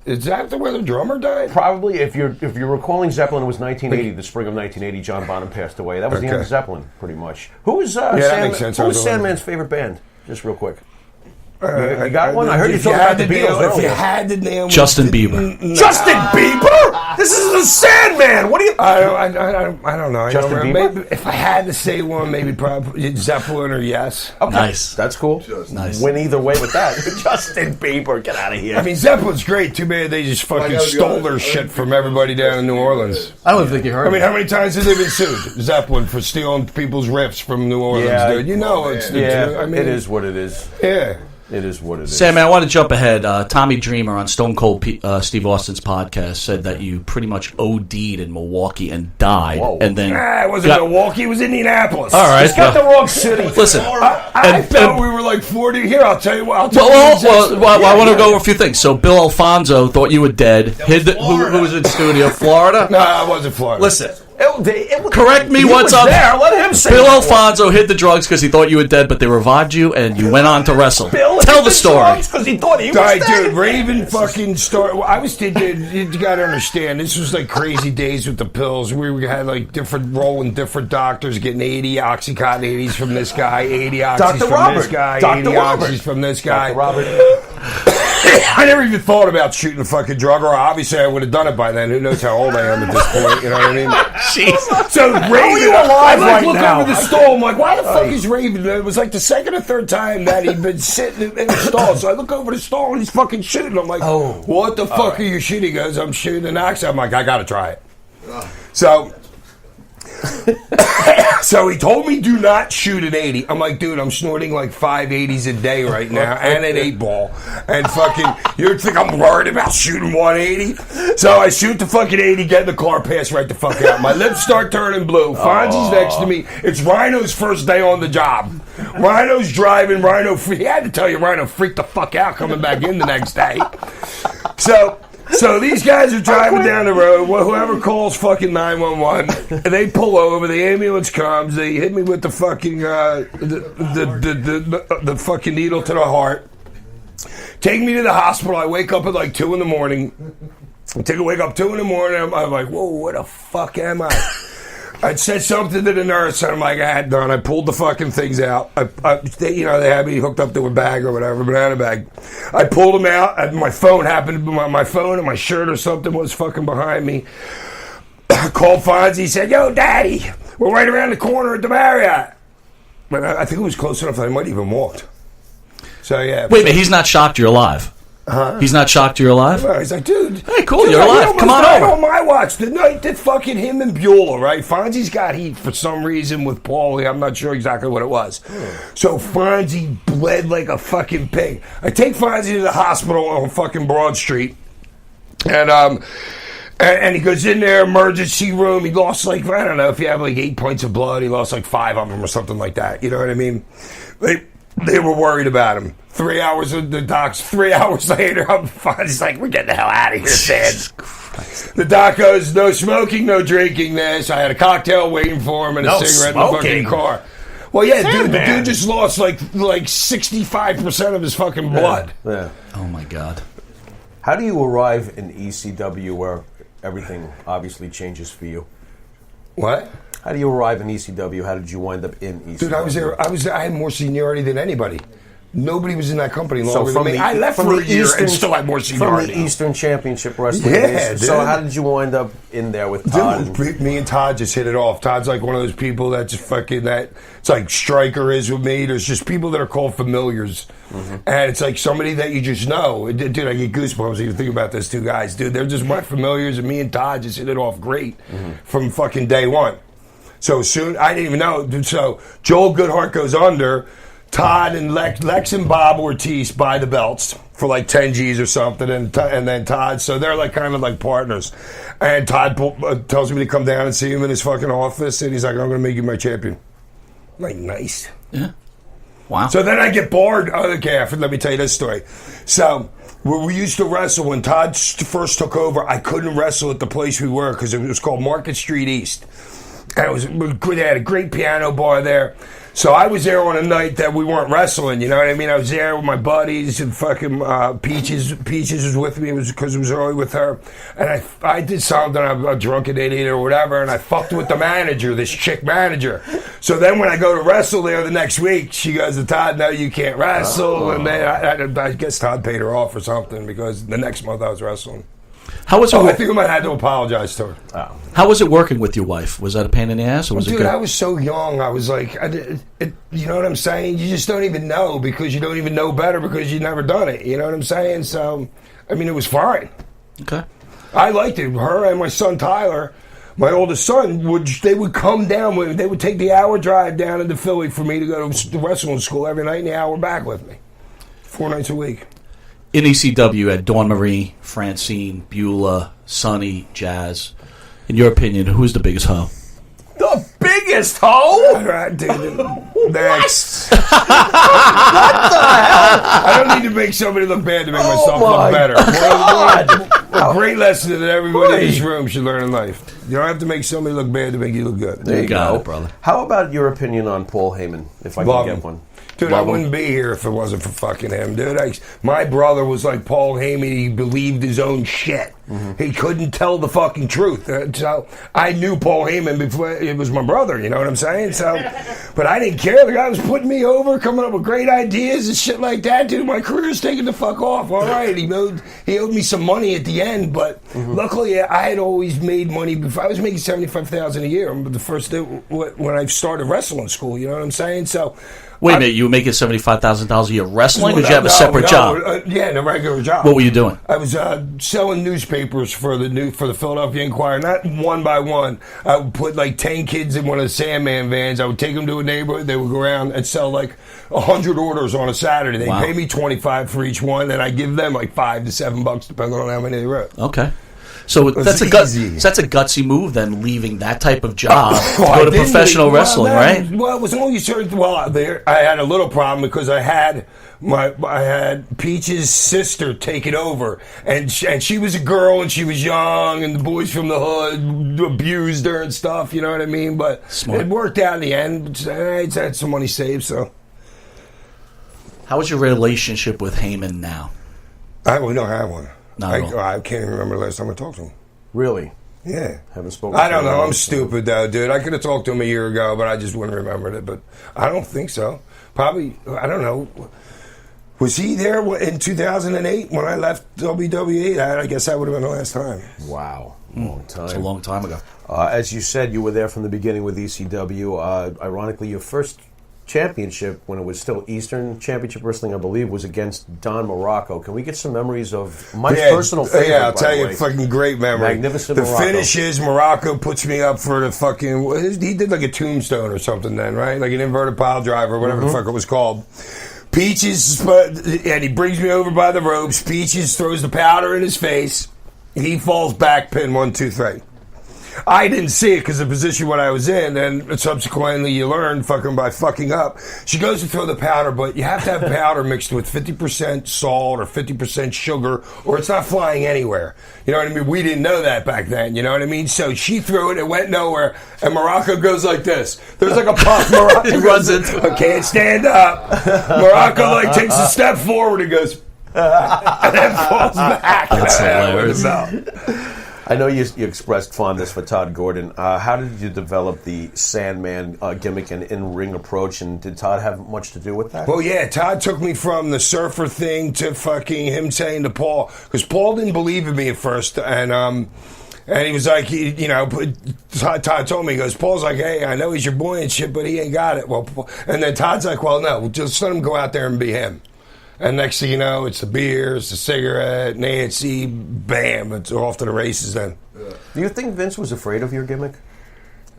Is that where the drummer died? Probably. If you're recalling Zeppelin, it was 1980, the spring of 1980. John Bonham passed away. That was the end of Zeppelin, pretty much. Who was Sandman's favorite band? Just real quick. You got one? I heard you talking about the Beatles. If you had to name Justin Bieber. Justin Bieber? This is the Sandman. What do you? I don't know. Justin Bieber? Maybe, if I had to say one, maybe probably Zeppelin or Yes. Okay. Nice. That's cool. Nice. Win either way with that. Justin Bieber, get out of here. I mean, Zeppelin's great. Too bad they just fucking stole their shit from everybody down in New Orleans. I don't think you heard. I mean, how many times have they been sued? Zeppelin for stealing people's riffs from New Orleans, dude. You know it's I mean, it is what it is. Yeah. It is what it is. Sam, I want to jump ahead. Tommy Dreamer on Stone Cold Steve Austin's podcast said that you pretty much OD'd in Milwaukee and died. Whoa. And then it wasn't Milwaukee. It was Indianapolis. All right. He's got the wrong city. Listen. I thought we were like 40. Here, I'll tell you what. I want to go over a few things. So Bill Alfonso thought you were dead. Who was in studio? Florida? No, I wasn't Florida. Listen. Correct me what's up. There. Let him say Bill Alfonso hid the drugs because he thought you were dead, but they revived you and you went on to wrestle. Tell the story. Because he thought he was dead. Dude, Raven fucking started. I was thinking, you got to understand, this was like crazy days with the pills. We had like rolling different doctors, getting 80 Oxycontin 80s from this guy, 80 Oxys from this guy, 80 Oxys from this guy. Dr. Robert. I never even thought about shooting a fucking drug, or obviously I would have done it by then. Who knows how old I am at this point? You know what I mean? Jesus. So Raven, alive I right look now? over the stall. I'm like, why the fuck is Raven? It was like the second or third time that he'd been sitting in the stall. So I look over the stall and he's fucking shooting. I'm like, what the fuck are you shooting? He goes, I'm shooting an axe. I'm like, I gotta try it. So he told me do not shoot an 80. I'm like, dude, I'm snorting like 5 80s a day right now and an 8-ball. And fucking, you think I'm worried about shooting 180? So I shoot the fucking 80, get in the car, pass right the fuck out. My lips start turning blue. Fonzie's next to me. It's Rhino's first day on the job. Rhino's driving. He had to tell you, Rhino freaked the fuck out coming back in the next day. So these guys are driving down the road. Whoever calls fucking 911, and they pull over. The ambulance comes. They hit me with the fucking the fucking needle to the heart. Take me to the hospital. I wake up at like 2 in the morning. Wake up 2 in the morning. I'm like, whoa, what the fuck am I? I said something to the nurse, and I'm like, I had done. I pulled the fucking things out. They had me hooked up to a bag or whatever, banana bag. I pulled them out, and my phone happened. My phone and my shirt or something was fucking behind me. I called Fonzie, said, yo, Daddy, we're right around the corner at the Marriott. But I think it was close enough that I might even walked. So, yeah. Wait a minute, he's not shocked you're alive. Huh? He's not shocked you're alive? Well, he's like, dude. Hey, cool, you're alive. Come on over. On my watch. The night that fucking him and Beulah, right? Fonzie's got heat for some reason with Paulie. I'm not sure exactly what it was. So Fonzie bled like a fucking pig. I take Fonzie to the hospital on fucking Broad Street. And he goes in there, emergency room. He lost like, I don't know, if you have like 8 points of blood, he lost like 5 of them or something like that. You know what I mean? They were worried about him. 3 hours of the docs. 3 hours later, I'm fine. He's like, we're getting the hell out of here, Dad. The doc goes, no smoking, no drinking this. I had a cocktail waiting for him and a cigarette in the fucking car. Well, yeah, dude, the dude just lost like 65% of his fucking blood. Yeah. Oh, my God. How do you arrive in ECW where everything obviously changes for you? What? How do you arrive in ECW? How did you wind up in ECW? Dude, I was there. I had more seniority than anybody. Nobody was in that company longer than me. I left for a year and still had more seniority. From the Eastern Championship Wrestling. Yeah, dude. So how did you wind up in there with Todd? Dude, me and Todd just hit it off. Todd's like one of those people that just fucking it's like Stryker is with me. There's just people that are called familiars. Mm-hmm. And it's like somebody that you just know. Dude, I get goosebumps even thinking about those two guys. Dude, they're just my familiars, and me and Todd just hit it off great from fucking day one. So soon, I didn't even know. So Joel Goodhart goes under. Todd and Lex and Bob Ortiz buy the belts for like 10 G's or something, and then Todd. So they're like kind of like partners. And Todd tells me to come down and see him in his fucking office, and he's like, "I'm going to make you my champion." I'm like, nice. Yeah. Wow. So then I get bored. Okay, let me tell you this story. So we used to wrestle when Todd first took over. I couldn't wrestle at the place we were because it was called Market Street East. And they had a great piano bar there. So I was there on a night that we weren't wrestling, you know what I mean? I was there with my buddies, and fucking Peaches was with me. It was because it was early with her. And I did something, I'm a drunken idiot or whatever, and I fucked with the manager, this chick manager. So then when I go to wrestle there the next week, she goes to Todd, no, you can't wrestle. And then I guess Todd paid her off or something, because the next month I was wrestling. How was it? I think I might have to apologize to her. Oh. How was it working with your wife? Was that a pain in the ass, or was it good? Dude, I was so young. I was like, you know what I'm saying? You just don't even know, because you don't even know better because you've never done it. You know what I'm saying? So, I mean, it was fine. Okay. I liked it. Her and my son Tyler, my oldest son, they would come down. They would take the hour drive down into Philly for me to go to wrestling school every night, and the hour back with me, 4 nights a week. In ECW, you had Dawn Marie, Francine, Beulah, Sonny, Jazz. In your opinion, who's the biggest hoe? The biggest hoe? All right, dude. Next. What the hell? I don't need to make somebody look bad to make myself look better. A great lesson that everybody in this room should learn in life. You don't have to make somebody look bad to make you look good. There you got go, it, brother. How about your opinion on Paul Heyman, if I can get one? Dude, I wouldn't be here if it wasn't for fucking him, dude. My brother was like Paul Heyman. He believed his own shit. He couldn't tell the fucking truth. So I knew Paul Heyman before it was my brother, you know what I'm saying? So, but I didn't care. The guy was putting me over, coming up with great ideas and shit like that, dude. My career's taking the fuck off. All right, he owed me some money at the end, but luckily I had always made money before. I was making $75,000 a year the first day when I started wrestling school, you know what I'm saying? So. Wait a minute, you were making $75,000 a year wrestling, or did you have a separate job? Yeah, in a regular job. What were you doing? I was selling newspapers for the Philadelphia Inquirer, not one by one. I would put like 10 kids in one of the Sandman vans. I would take them to a neighborhood. They would go around and sell like 100 orders on a Saturday. They pay me $25 for each one, and I give them like $5 to $7, depending on how many they wrote. Okay. So that's a gutsy move, then, leaving that type of job to go to professional wrestling, right? Well, it was only certain. Well, there I had a little problem because I had Peach's sister take it over, and she was a girl and she was young, and the boys from the hood abused her and stuff. You know what I mean? But it worked out in the end. I had some money saved. So, how is your relationship with Heyman now? We don't have one. I can't even remember the last time I talked to him. Really? Yeah. Haven't spoken. I don't know. I'm stupid though, dude. I could have talked to him a year ago, but I just wouldn't remember it. But I don't think so. Probably. I don't know. Was he there in 2008 when I left WWE? I guess that would have been the last time. Wow. Long time. It's a long time ago. As you said, you were there from the beginning with ECW. Ironically, your first championship, when it was still Eastern Championship Wrestling, I believe, was against Don Morocco. Can we get some memories of my personal favorite? Yeah, I'll tell you, fucking great memory. Magnificent The Morocco. finish is Morocco puts me up for the fucking. He did like a tombstone or something then, right? Like an inverted pile driver, whatever the fuck it was called. Peaches, and he brings me over by the ropes. Peaches throws the powder in his face. He falls back, pin 1, 2, 3. I didn't see it because of the position what I was in, and subsequently you learn by fucking up. She goes to throw the powder, but you have to have powder mixed with 50% salt or 50% sugar, or it's not flying anywhere. You know what I mean? We didn't know that back then, you know what I mean? So she threw it, it went nowhere, and Morocco goes like this. There's like a puff. Morocco He runs into I can't stand up. Morocco takes a step forward and goes, and then falls back. That's hilarious. I know you expressed fondness for Todd Gordon. How did you develop the Sandman gimmick and in-ring approach, and did Todd have much to do with that? Well, yeah, Todd took me from the surfer thing to fucking him saying to Paul, because Paul didn't believe in me at first, and he was like, Todd told me, he goes, Paul's like, hey, I know he's your boy and shit, but he ain't got it. Well, and then Todd's like, well, no, just let him go out there and be him. And next thing you know, it's the beers, the cigarette, Nancy, bam, it's off to the races then. Do you think Vince was afraid of your gimmick?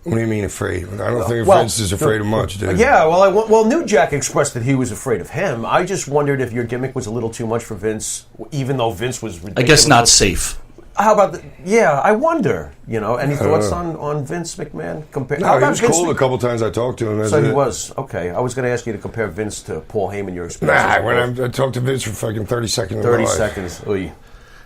What do you mean afraid? I don't think Vince is afraid of much, dude. Yeah, well, New Jack expressed that he was afraid of him. I just wondered if your gimmick was a little too much for Vince, even though Vince was ridiculous. I guess not safe. How about yeah, I wonder. Any thoughts on Vince McMahon? No, he was cool a couple times I talked to him. So he was. Okay. I was going to ask you to compare Vince to Paul Heyman, your experience. Nah, when I talked to Vince for fucking 30 seconds. 30 seconds. Oy.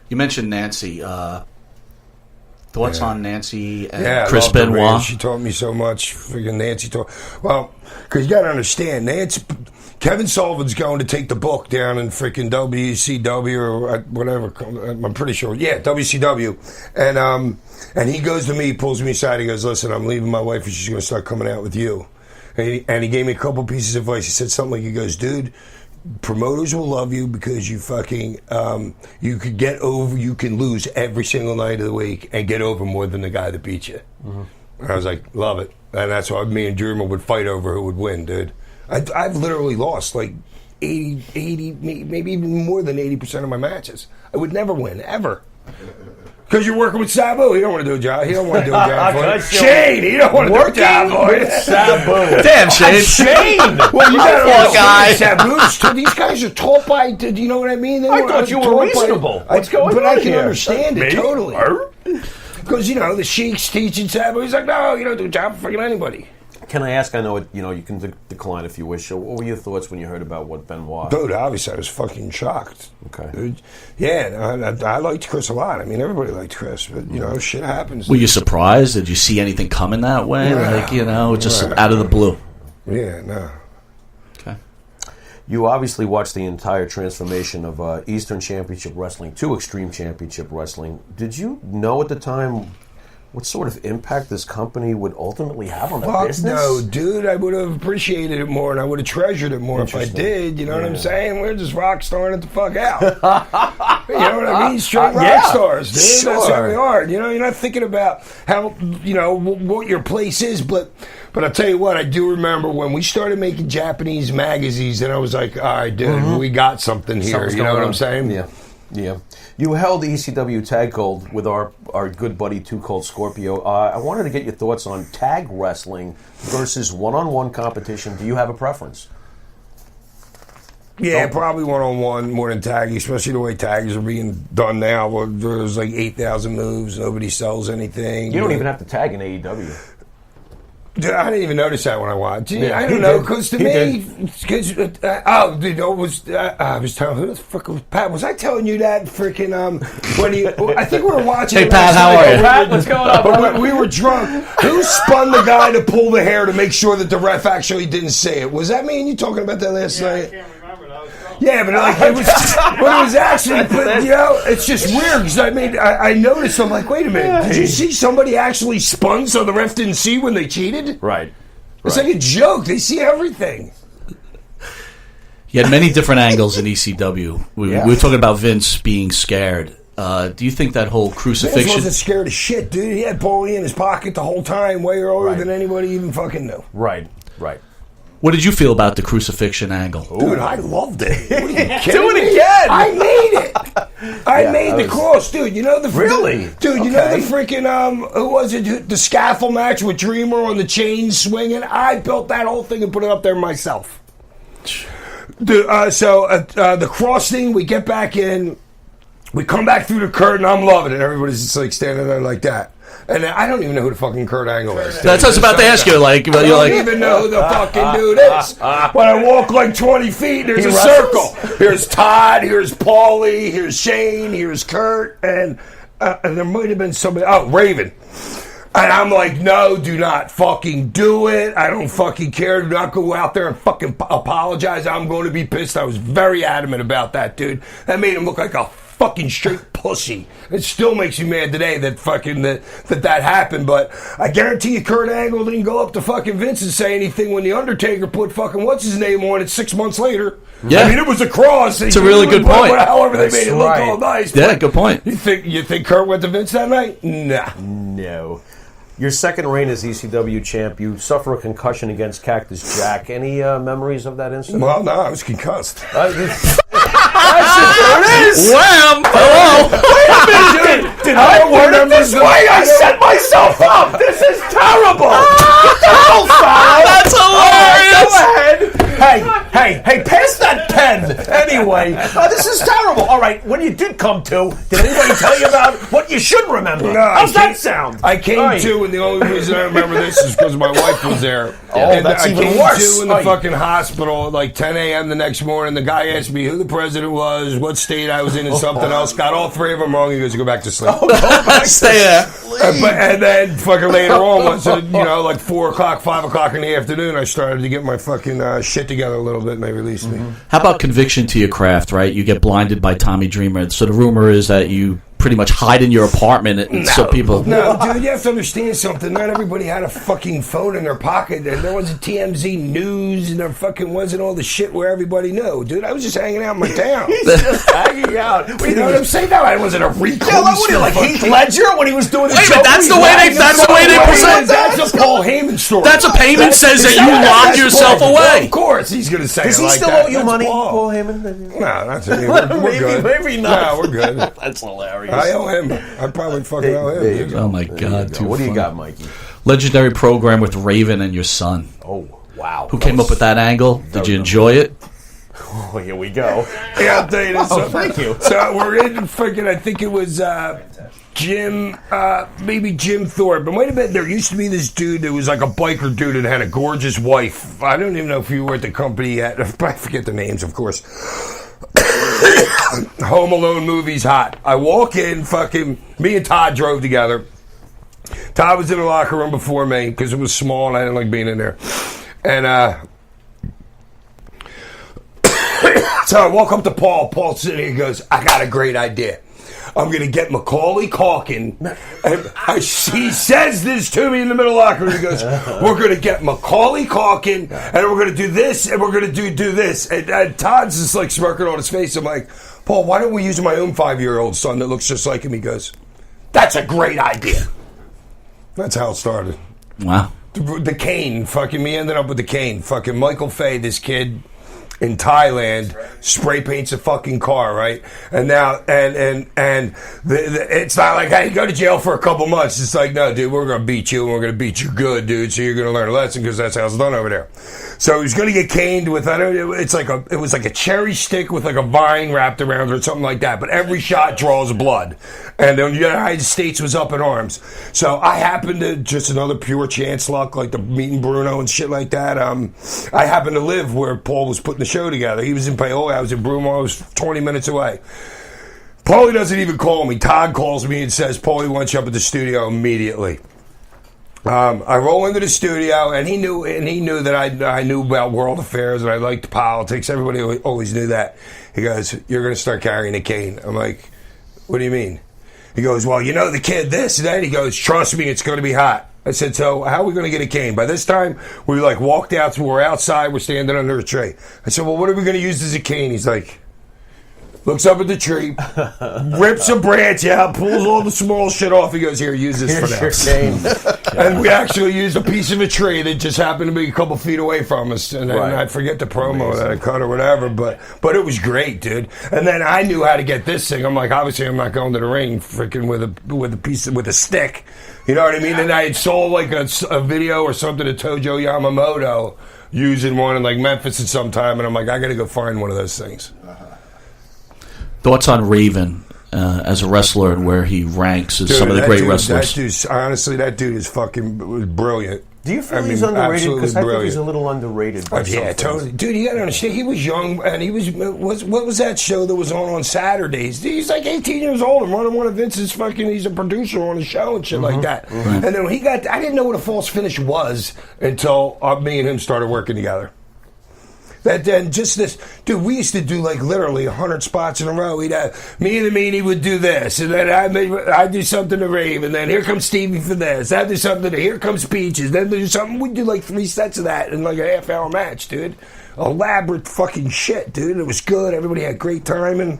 You mentioned Nancy. Thoughts on Nancy and Yeah, Chris I loved her, Benoit? man. She taught me so much. Freaking Nancy taught. Well, because you got to understand, Kevin Sullivan's going to take the book down in freaking WCW or whatever. I'm pretty sure. Yeah, WCW. And he goes to me, pulls me aside. He goes, listen, I'm leaving my wife and she's going to start coming out with you. And he gave me a couple pieces of advice. He said something like, he goes, dude, promoters will love you because you fucking, you could get over, you can lose every single night of the week and get over more than the guy that beat you. Mm-hmm. And I was like, love it. And that's why me and Dreamer would fight over who would win, dude. I've literally lost like 80, maybe even more than 80% of my matches. I would never win, ever. Because you're working with Sabu. He don't want to do a job. He don't want to do a job for you. Shane, he don't want to do a job for you. Sabu. Damn, Shane. Shane! Well, you got a guy. Sabu. These guys are taught by, do you know what I mean? I thought you were reasonable. What's going on But I can here? understand it totally. Because, the Sheik's teaching Sabu. He's like, no, you don't do a job for fucking anybody. Can I ask? I know you can decline if you wish. So what were your thoughts when you heard about what Benoit? Dude, obviously I was fucking shocked. Okay. Dude. Yeah, I liked Chris a lot. I mean, everybody liked Chris, but shit happens. Were you surprised? Did you see anything coming that way? Right. Just out of the blue. Yeah, no. Okay. You obviously watched the entire transformation of Eastern Championship Wrestling to Extreme Championship Wrestling. Did you know at the time what sort of impact this company would ultimately have on the business? No, dude. I would have appreciated it more, and I would have treasured it more if I did. You know what I'm saying? We're just rock starring it the fuck out. You know what I mean? Straight rock stars, dude. Sure. That's how we are. You know, you're not thinking about how, you know, what your place is, but I'll tell you what, I do remember when we started making Japanese magazines, and I was like, all right, dude, we got something here. Something's you know going what on. I'm saying? Yeah. Yeah. You held ECW Tag Gold with our good buddy Too Cold Scorpio. I wanted to get your thoughts on tag wrestling versus one-on-one competition. Do you have a preference? Yeah, probably one-on-one more than tag, especially the way tags are being done now. Where there's like 8,000 moves, nobody sells anything. You don't even have to tag in AEW. Dude, I didn't even notice that when I watched. Yeah, I don't know, because to me, I was telling, who the fuck was Pat? Was I telling you that freaking when I think we were watching. Hey Pat, how are you? Pat, what's going on? But we were drunk. Who spun the guy to pull the hair to make sure that the ref actually didn't say it? Was that me and you talking about that last night? I can't remember. That was drunk. Yeah, but like it was, but it was actually, but you know, it's just weird because I noticed. I'm like, wait a minute, did you see somebody actually spun so the ref didn't see when they cheated? Right. It's like a joke. They see everything. You had many different angles in ECW. We were talking about Vince being scared. Do you think that whole Vince crucifixion? wasn't scared of shit, dude. He had Paulie in his pocket the whole time, way earlier than anybody even fucking knew. Right. What did you feel about the crucifixion angle? Dude, I loved it. What are you kidding Do it me? again! I made it. I made the cross, dude. You know the Really? dude. You know the freaking who was it? The scaffold match with Dreamer on the chain swinging. I built that whole thing and put it up there myself. The cross thing. We get back in. We come back through the curtain. I'm loving it. Everybody's just like standing there like that. And I don't even know who the fucking Kurt Angle is. That's what I was about to ask you. Like, I don't even know who the fucking dude is. When I walk like 20 feet, there's a circle. Here's Todd, here's Paulie, here's Shane, here's Kurt, and there might have been somebody. Oh, Raven. And I'm like, no, do not fucking do it. I don't fucking care. Do not go out there and fucking apologize. I'm going to be pissed. I was very adamant about that, dude. That made him look like a fucking straight pussy. It still makes me mad today that fucking that happened, but I guarantee you Kurt Angle didn't go up to fucking Vince and say anything when the Undertaker put fucking what's his name on it 6 months later. Yeah. I mean, it was a cross. It's a really good point. However they made it look all nice. Yeah, good point. You think Kurt went to Vince that night? Nah. No. Your second reign as ECW champ, you suffer a concussion against Cactus Jack. Any memories of that incident? Well, no, I was concussed. There it is! Wham! Hello! Wait a minute! Did I word it this way? I set myself up! This is terrible! Get the hell, Farrell! That's hilarious! Go ahead! Hey, pass that pen! Anyway, this is terrible. All right, when you did come to, did anybody tell you about what you should remember? No, How's that sound? I came to, and the only reason I remember this is because my wife was there. Oh, that's I even came worse. to in the fucking hospital at like 10 a.m. the next morning. The guy asked me who the president was, what state I was in, and something else. Got all three of them wrong. He goes, go back to sleep. Stay there. And then fucking later on, once like 4 o'clock, 5 o'clock in the afternoon, I started to get my fucking shit together a little bit, and they released me. How about conviction to your craft, right? You get blinded by Tommy Dreamer. So the rumor is that you pretty much hide in your apartment and so people... No, dude, you have to understand something. Not everybody had a fucking phone in their pocket. And there wasn't TMZ News, and there fucking wasn't all the shit where everybody knew. Dude, I was just hanging out in my town. He's just hanging out. You know what I'm saying? No, I wasn't a recluse. Yeah, what are you, like Heath Ledger when he was doing the Wait a joke? minute, that's the way they present that. That's a Paul Heyman story. That's a payment says that you locked yourself Paul. away. Well, of course, he's going to say Does it he like still that. owe you That's money, Paul. Paul Heyman? No, that's it. We're good. Maybe not. No, we're good. That's hilarious. I owe him. I probably fucking owe him. There you go. Oh my God! Too What do you funny. got, Mikey? Legendary program with Raven and your son. Oh, wow. Who came up with that angle? Did you enjoy it? Oh, here we go. Yeah, I'll tell you this. Thank you. So we're in freaking, I think it was Jim, maybe Jim Thorpe. But wait a minute, there used to be this dude that was like a biker dude and had a gorgeous wife. I don't even know if you were at the company yet. I forget the names, of course. Home Alone movie's hot. I walk in, fucking, me and Todd drove together. Todd was in the locker room before me because it was small and I didn't like being in there. And So I walk up to Paul. Paul's sitting here. He goes, I got a great idea. I'm going to get Macaulay Culkin. And he says this to me in the middle of the locker room. He goes, we're going to get Macaulay Culkin, and we're going to do this, and we're going to do this. And Todd's just like smirking on his face. I'm like, Paul, why don't we use my own 5-year-old son that looks just like him? He goes, that's a great idea. That's how it started. Wow. The cane. Fucking me ended up with the cane. Fucking Michael Fay, this kid in Thailand, spray paints a fucking car, right? And now, it's not like, hey, go to jail for a couple months. It's like, no, dude, we're going to beat you, and we're going to beat you good, dude, so you're going to learn a lesson, because that's how it's done over there. So he was going to get caned with, it was like a cherry stick with like a vine wrapped around it or something like that, but every shot draws blood. And the United States was up in arms. So I happened to, just another pure chance luck, like the meeting Bruno and shit like that. I happened to live where Paul was putting the show together. He was in Paola, I was in Broomall, I was 20 minutes away. Paulie doesn't even call me. Todd calls me and says, Paulie wants you up at the studio immediately. I roll into the studio, and he knew that I knew about world affairs, and I liked politics. Everybody always knew that. He goes, you're going to start carrying a cane. I'm like, what do you mean? He goes, well, you know the kid, this and that. He goes, trust me, it's going to be hot. I said, so how are we going to get a cane? By this time, we like walked out, so we're outside, we're standing under a tree. I said, well, what are we going to use as a cane? He's like, looks up at the tree, rips a branch out, pulls all the small shit off. He goes, here, use this for now. Here's your cane. And we actually used a piece of a tree that just happened to be a couple feet away from us. And I forget the promo that I cut or whatever, but it was great, dude. And then I knew how to get this thing. I'm like, obviously, I'm not going to the ring freaking with a stick. You know what I mean? And I had sold like a video or something to Tojo Yamamoto using one in like Memphis at some time, and I'm like, I got to go find one of those things. Thoughts on Raven as a wrestler and where he ranks as some of the great wrestlers? That dude is fucking brilliant. Do you feel he's underrated? Because I think he's a little underrated. Yeah, totally. Dude, you gotta understand, he was young, and he was what was that show that was on Saturdays? He's like 18 years old and running one of Vince's he's a producer on a show and shit like that. Mm-hmm. And then when I didn't know what a false finish was until me and him started working together. That then just this, dude, we used to do like literally 100 spots in a row. We'd have me and the meanie would do this, and then I'd do something to Rave, and then here comes Stevie for this. I'd do something to here comes Peaches. Then do something. We'd do like 3 sets of that in like a half-hour match, dude. Elaborate fucking shit, dude. It was good. Everybody had great time, and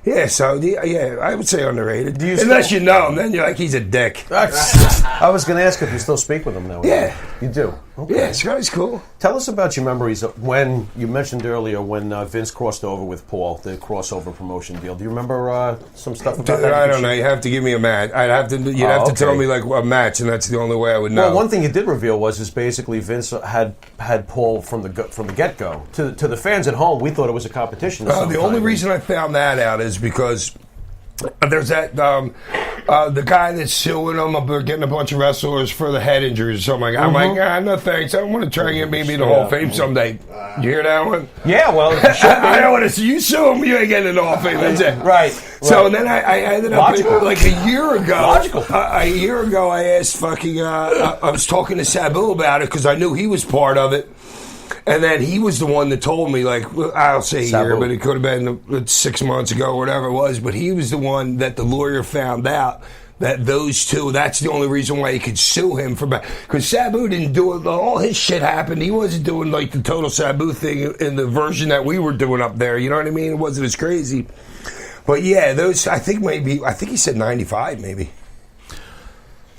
yeah, so I would say underrated. Unless you know him, then you're like, he's a dick. I was going to ask if you still speak with him now. Yeah. You do? Okay. Yeah, this guy's cool. Tell us about your memories of when, you mentioned earlier, when Vince crossed over with Paul, the crossover promotion deal. Do you remember some stuff about that? I don't know. You have to give me a match. You'd have to tell me like a match, and that's the only way I would know. Well, one thing you did reveal was basically Vince had Paul from the get-go. To the fans at home, we thought it was a competition. The only reason I found that out is because there's that the guy that's suing him about getting a bunch of wrestlers for the head injuries or something like that. I'm like, no thanks. I want to try and get maybe the Hall of Fame someday. You hear that one? Yeah, well, I don't want to see you sue him. You ain't getting in the Hall of Fame. That's it. Right. So then I ended up like a year ago. Logical. A year ago, I asked I was talking to Sabu about it because I knew he was part of it. And then he was the one that told me, like, I'll say Sabu. here, but it could have been 6 months ago or whatever it was. But he was the one that the lawyer found out that those two, that's the only reason why he could sue him for because Sabu didn't do it. All his shit happened. He wasn't doing like the total Sabu thing in the version that we were doing up there. You know what I mean? It wasn't as crazy. But yeah, those, I think he said 95 maybe.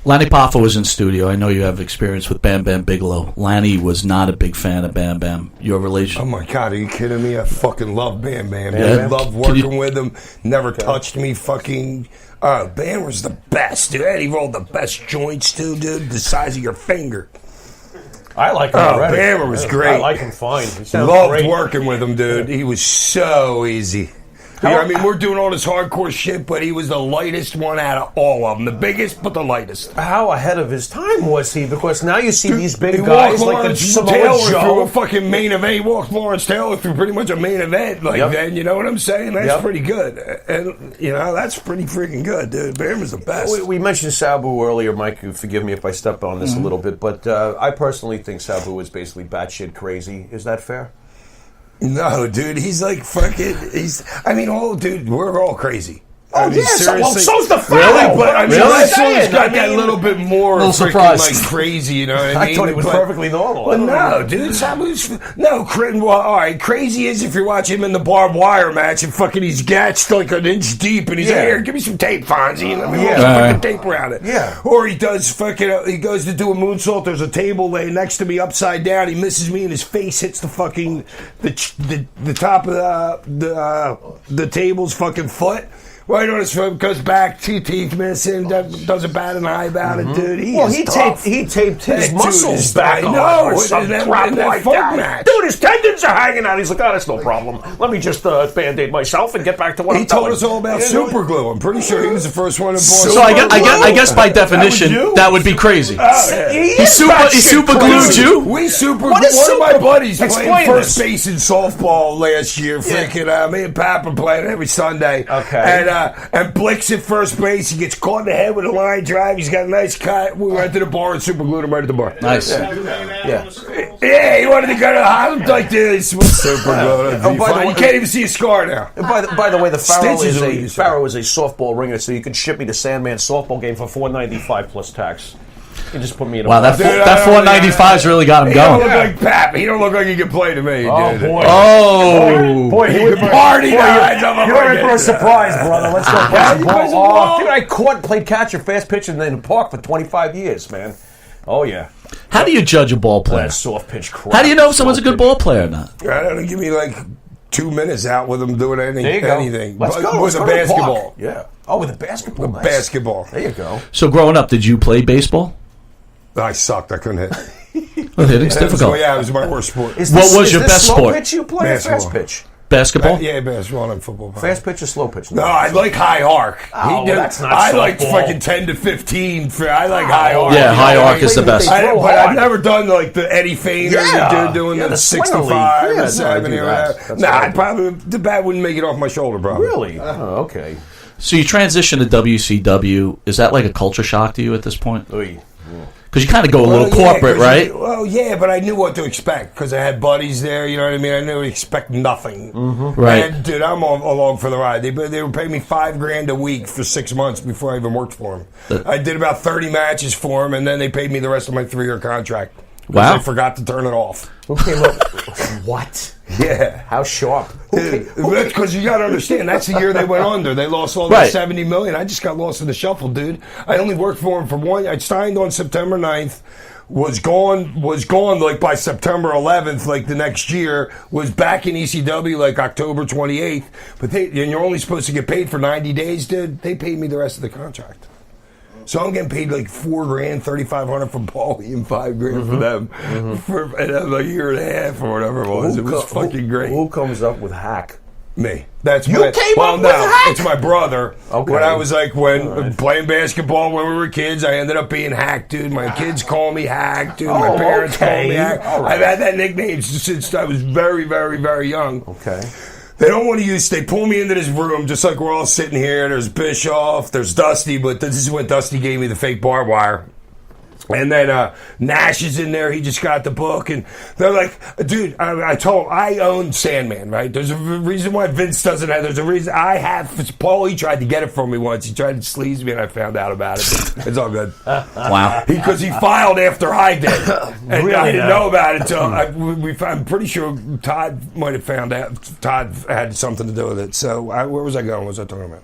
Lanny Poffo was in studio. I know you have experience with Bam Bam Bigelow. Lanny was not a big fan of Bam Bam. Your relation? Oh my God, are you kidding me? I fucking love Bam Bam. Yeah. I love working with him. Never touched me. Fucking Bam was the best, dude. And he rolled the best joints too, dude. The size of your finger. I like him already. Bam was great. I like him fine. Loved working with him, dude. He was so easy. I mean, we're doing all this hardcore shit, but he was the lightest one out of all of them. The biggest, but the lightest. How ahead of his time was he? Because now you see these big guys like the Samoa Joe. Through a fucking main event. He walked Lawrence Taylor through pretty much a main event like that. You know what I'm saying? That's pretty good. And, that's pretty freaking good, dude. Bam is the best. We mentioned Sabu earlier, Mike. Forgive me if I step on this a little bit, but I personally think Sabu is basically batshit crazy. Is that fair? No, dude, he's like fucking. Dude, we're all crazy. Oh, yeah, so's the Pharaoh. Really? But I mean, Really? got that little bit more Little freaking, surprised. like crazy, you know what I mean? I thought he was perfectly normal. Well, no, dude. All right, crazy is if you watch him in the barbed wire match and fucking he's gatched like an inch deep and he's like, here, give me some tape, Fonzie. And let me put some fucking tape around it. Yeah. Or he does fucking, he goes to do a moonsault, there's a table laying next to me upside down, he misses me and his face hits the fucking, the top of the table's fucking foot. Right on his foot, goes back, 2 teeth missing, doesn't bat an eye about it, dude. He taped his muscles back on or some crap like that. Dude, his tendons are hanging out. He's like, that's no problem. Let me just Band-Aid myself and get back to what he told us all about super glue. I'm pretty sure he was the first one in Boston. So I guess by definition, that would be crazy. He super glued you? We super glued. One of my buddies played first base in softball last year. Freaking me and Pap are playing every Sunday. Okay. And Blick's at first base. He gets caught in the head with a line drive. He's got a nice cut. We went to the bar and super glued him right at the bar. Nice. Yeah, he wanted to go to the hospital like this. Super glued. You can't even see a scar now. By the way, the Pharaoh is a softball ringer, so you can ship me to Sandman softball game for $4.95 plus tax. You just put me in a that $4.95's really got him He going. don't look like Pap. He don't look like he can play to me, dude. Boy, he can party. You're in for a surprise, brother. Let's go play some ball. Dude, I played catcher, fast pitch in the park for 25 years, man. Oh, yeah. How do you judge a ball player? That soft pitch crap. How do you know if someone's a good ball player or not? I don't know. Give me like 2 minutes out with him doing anything. Let's go. With a basketball. Yeah. Oh, with a basketball. Nice. Basketball. There you go. So growing up, did you play baseball? I sucked. I couldn't hit. Well, hitting's difficult. It was my worst sport. What was your best slow sport? Pitch you play or fast pitch? Basketball? Yeah, basketball and football. Fast pitch or slow pitch? No, I like high arc. That's not I like softball. fucking 10 to 15. I like high arc. Yeah, high arc is the best. But I've never done like the Eddie Feiner doing the 65 or 70 or whatever. The bat wouldn't make it off my shoulder, bro. Really? Oh, okay. So you transition to WCW. Is that like a culture shock to you at this point? Because you kind of go a little corporate, right? Well, yeah, but I knew what to expect because I had buddies there. You know what I mean? I knew to expect nothing. Right. And, dude, I'm along for the ride. They were paying me $5,000 a week for 6 months before I even worked for them. I did about 30 matches for them, and then they paid me the rest of my 3-year contract. Wow. I forgot to turn it off. Who came up? What? Yeah. How sharp? That's because you got to understand. That's the year they went under. They lost all their $70 million. I just got lost in the shuffle, dude. I only worked for them for one. I signed on September 9th. Was gone like by September 11th, like the next year. Was back in ECW like October 28th. But and you're only supposed to get paid for 90 days, dude. They paid me the rest of the contract. So I'm getting paid like $4,000, $3,500 for Paulie and $5,000 for them for a year and a half or whatever it was. It was fucking great. Who comes up with hack? Me. That's you came up with hack? It's my brother. Okay. When I was like playing basketball when we were kids, I ended up being Hack, dude. My kids call me Hack, dude. My parents call me Hack. Right. I've had that nickname since I was very, very, very young. Okay. They don't want to they pull me into this room just like we're all sitting here. There's Bischoff, there's Dusty, but this is when Dusty gave me the fake barbed wire. And then Nash is in there. He just got the book. And they're like, dude, I own Sandman, right? There's a reason why Vince doesn't have. There's a reason I have. Paul, he tried to get it from me once. He tried to sleaze me, and I found out about it. It's all good. Wow. Because he filed after I did. And Really? I didn't know about it until I'm pretty sure Todd might have found out. Todd had something to do with it. So where was I going? What was I talking about?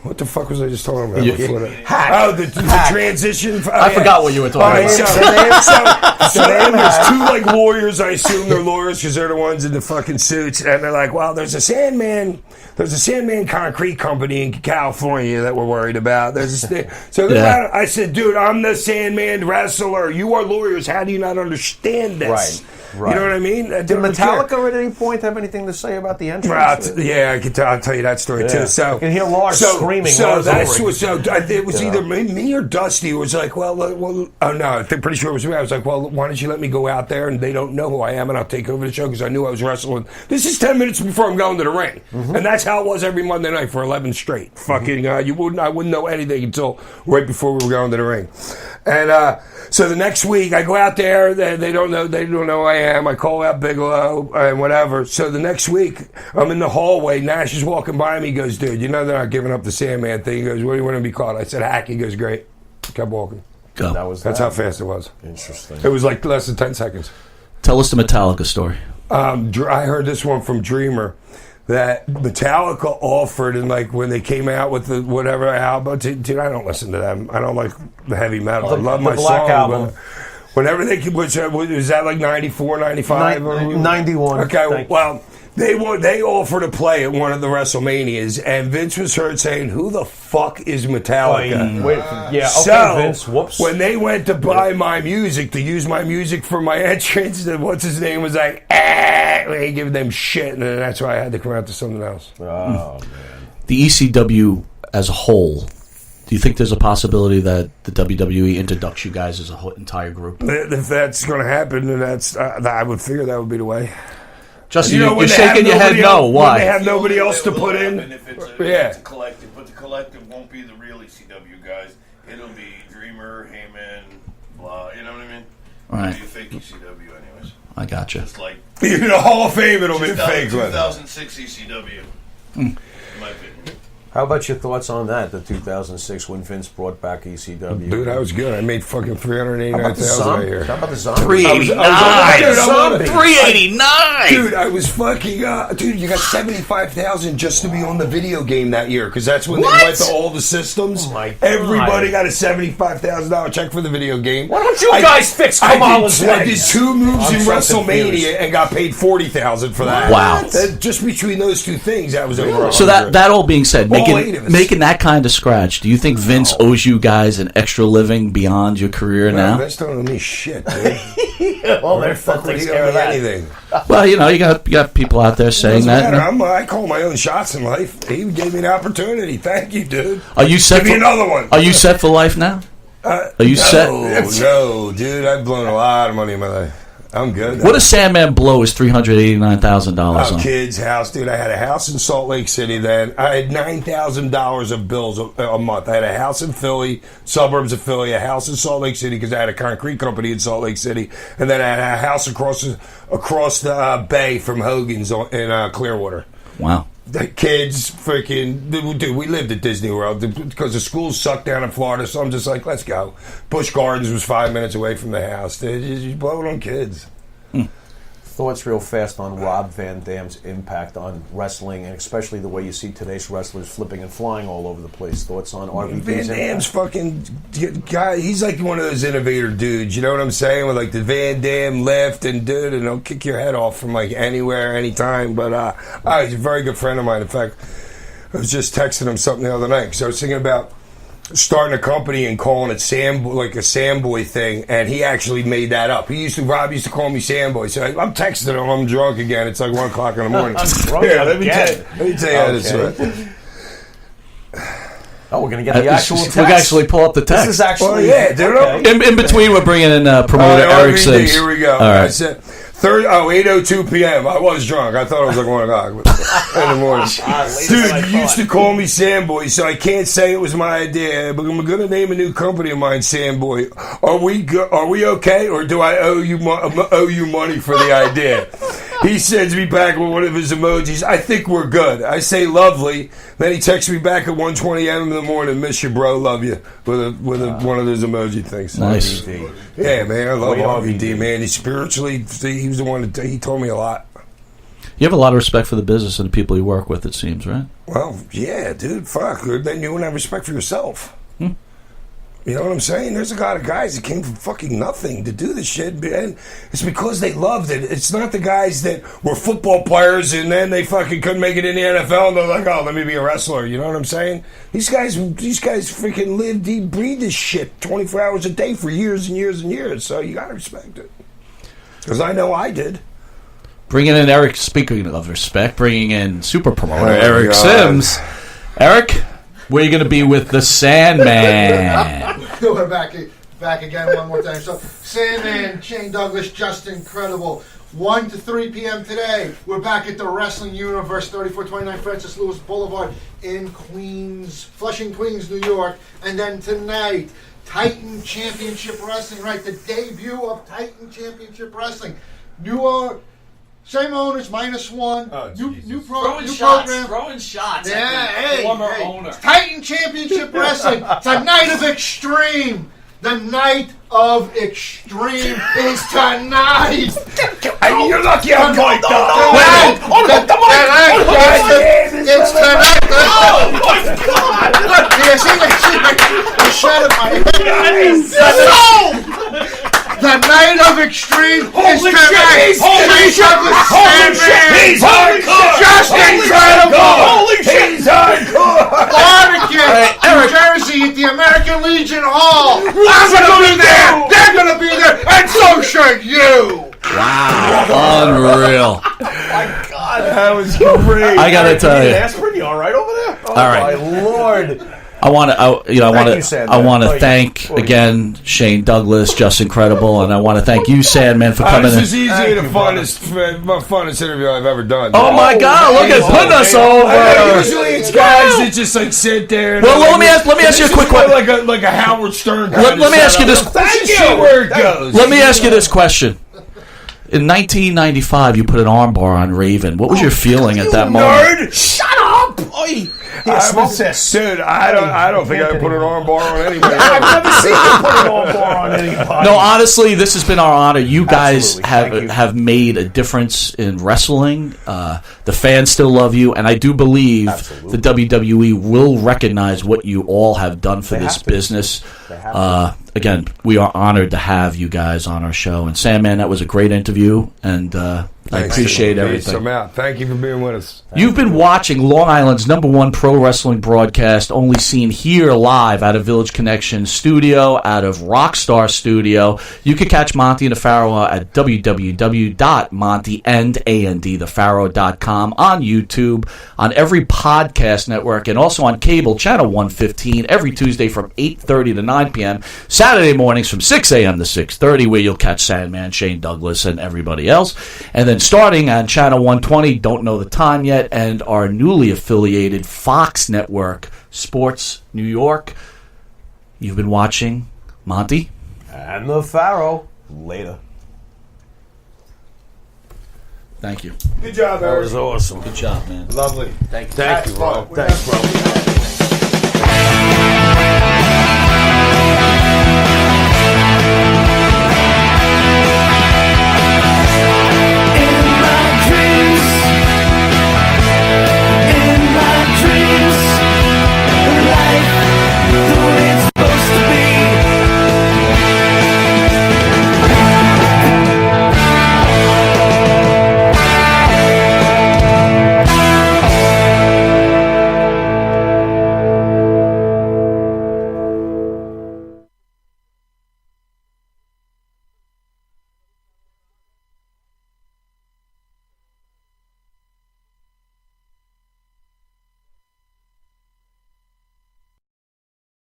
What the fuck was I just talking about? The transition. I forgot what you were talking about. So there's two like lawyers. I assume they're lawyers because they're the ones in the fucking suits, and they're like, "Well, there's a Sandman concrete company in California that we're worried about." I said, "Dude, I'm the Sandman wrestler. You are lawyers. How do you not understand this?" Right. You know what I mean? Did Metallica at any point have anything to say about the entrance? Yeah, I'll tell you that story too. So you can hear Lars screaming screaming. So that's over what. So it was either me or Dusty who was like, well, oh no, I'm pretty sure it was me. I was like, well, why don't you let me go out there and they don't know who I am and I'll take over the show because I knew I was wrestling. This is 10 minutes before I'm going to the ring, and that's how it was every Monday night for 11 straight. Fucking, I wouldn't know anything until right before we were going to the ring, and so the next week I go out there. They don't know who I am. I call out Bigelow and whatever. So the next week I'm in the hallway. Nash is walking by me. He goes, dude, you know they're not giving up the Sandman thing. He goes, what do you want to be called? I said, Hack. He goes, great. Kept walking. Go. That's how fast it was. Interesting. It was like less than 10 seconds. Tell us the Metallica story. I heard this one from Dreamer that Metallica offered, and like when they came out with the whatever album, dude, I don't listen to them. I don't like the heavy metal. I love my Black song, Album. but whenever they was that like 94, 95? 91. Okay, well, they offered to play at one of the WrestleManias, and Vince was heard saying, "Who the fuck is Metallica?" So Vince, whoops. when they went to buy my music, to use my music for my entrance, what's his name was like, they give them shit, and then that's why I had to come out to something else. Oh man. The ECW as a whole, do you think there's a possibility that the WWE introducts you guys as a whole entire group? If that's going to happen, then that's I would figure that would be the way. Justin, You know, you're shaking your head no. Why? When they have nobody else to put in. If it's a collective, but the collective won't be the real ECW guys. It'll be Dreamer, Heyman, blah. You know what I mean? Right. It'll be a fake ECW, anyways. I gotcha. It's like In the Hall of Fame, it'll be fake. 2006 ECW. In my opinion. How about your thoughts on that? The 2006 when Vince brought back ECW. Dude, that was good. I made fucking $389,000 a year. How about the zombie? 389. 389. Dude, I was fucking. Dude, you got 75,000 just to be on the video game that year because that's when they went to all the systems. Oh my God. Everybody got a $75,000 check for the video game. Why don't you guys fix Kamala's I did legs? 2 moves I'm in so WrestleMania confused. and got paid $40,000 for that. Wow. Just between those two things, that was over. So that all being said, All 8 of us. making that kind of scratch, do you think Vince owes you guys an extra living beyond your career now? Vince don't owe me shit, dude. Well, Where the fuck would he owe me anything? Well, you got people out there saying Doesn't that. matter. I call my own shots in life. He gave me an opportunity. Thank you, dude. Are you set? Give me another one. Are you set for life now? Are you set? No, dude. I've blown a lot of money in my life. I'm good. What does Sandman blow his $389,000 on? Kid's house, dude. I had a house in Salt Lake City then. I had $9,000 of bills a month. I had a house in Philly, suburbs of Philly, a house in Salt Lake City because I had a concrete company in Salt Lake City, and then I had a house across the bay from Hogan's in Clearwater. Wow. The kids, freaking, dude, we lived at Disney World because the schools sucked down in Florida, so I'm just like, let's go. Busch Gardens was 5 minutes away from the house. Dude, you blow it on kids. Thoughts real fast on Rob Van Dam's impact on wrestling, and especially the way you see today's wrestlers flipping and flying all over the place. Thoughts on RVD's Van Dam's fucking guy. He's like one of those innovator dudes. You know what I'm saying? With like the Van Dam lift and dude, and he'll kick your head off from like anywhere, anytime. But he's a very good friend of mine. In fact, I was just texting him something the other night because I was thinking about starting a company and calling it like a Samboy thing, and he actually made that up. Rob used to call me Samboy. So I'm texting him. I'm drunk again. It's like 1 o'clock in the morning. I'm drunk let me tell you how this Okay. works. Oh, we're going to get the actual text. We can actually pull up the text. This is actually... Oh, yeah, dude. Okay. In between, we're bringing in promoter Eric Sims. Here we go. All right. I said 8:02 p.m. I was drunk. I thought it was like 1 o'clock in the morning. Dude, you used to call me Samboy, so I can't say it was my idea. But I'm going to name a new company of mine Samboy. Are we okay, or do I owe you money for the idea? He sends me back with one of his emojis. I think we're good. I say lovely. Then he texts me back at 1:20 a.m. in the morning. Miss you, bro. Love you. With one of those emoji things. Nice. Yeah, man. I love RVD. RVD, man. He spiritually, he was the one that he told me a lot. You have a lot of respect for the business and the people you work with, it seems, right? Well, yeah, dude. Fuck. Then you wouldn't have respect for yourself. You know what I'm saying? There's a lot of guys that came from fucking nothing to do this shit, and it's because they loved it. It's not the guys that were football players and then they fucking couldn't make it in the NFL and they're like, oh, let me be a wrestler. You know what I'm saying? These guys freaking lived, breathed this shit 24 hours a day for years and years and years. So you gotta respect it, because I know I did. Bringing in Eric, speaking of respect, bringing in super promoter Oh, Eric God. Sims. Eric, We're going to be with the Sandman. We're back again one more time. So, Sandman, Shane Douglas, just incredible. 1 to 3 p.m. today. We're back at the Wrestling Universe, 3429 Francis Lewis Boulevard in Queens, Flushing, Queens, New York. And then tonight, Titan Championship Wrestling, right? The debut of Titan Championship Wrestling. Same owners, -1. Oh, new Throwing program. Throwing shots. Yeah, hey, owner. Titan Championship Wrestling. It's a night of extreme. The night of extreme is tonight. You're lucky I'm going It's tonight. Oh my God! Do you see the shot of my head? The night of extreme is tonight. Holy shit! He's hardcore! Just incredible! Holy shit! He's hardcore! Connecticut, New Jersey at the American Legion Hall. I'm gonna be there. They're gonna be there, and so should you. Wow, unreal. Oh my God, that was great. I gotta tell you. Aspirin, you all right over there? Oh, all right, my Lord. I want to thank again Shane Douglas, just incredible, and I want to thank you, Sandman, for coming in. This is easily the funnest interview I've ever done. Oh my God! Look at putting us over. Usually it's guys that just like sit there. Well, let me ask you a quick question. Like a Howard Stern. Let me ask you this. Thank you. Where it goes. Let me ask you this question. In 1995, you put an armbar on Raven. What was your feeling at that moment? Nerd! Shut up! Oy. Dude, I don't think I put an armbar on anybody. I've never seen you put an armbar on anybody. No, honestly, this has been our honor. You guys have made a difference in wrestling. The fans still love you, and I do believe the WWE will recognize what you all have done for this business. Again, we are honored to have you guys on our show. And Sandman, that was a great interview, and I appreciate everything. Thank you for being with us. You've been watching Long Island's #1 pro wrestling broadcast, only seen here live out of Village Connection Studio, out of Rockstar Studio. You can catch Monty and the Pharaoh at www.montyandthefaraoh.com, on YouTube, on every podcast network, and also on cable, channel 115, every Tuesday from 8:30 to 9 p.m., Saturday mornings from 6 a.m. to 6:30, where you'll catch Sandman, Shane Douglas, and everybody else. And then starting on channel 120, don't know the time yet, and our newly affiliated Fox Network, Sports New York. You've been watching Monty and the Pharaoh. Later. Thank you. Good job, Eric. That was awesome. Good job, man. Lovely. Thank you, bro. Thanks, bro.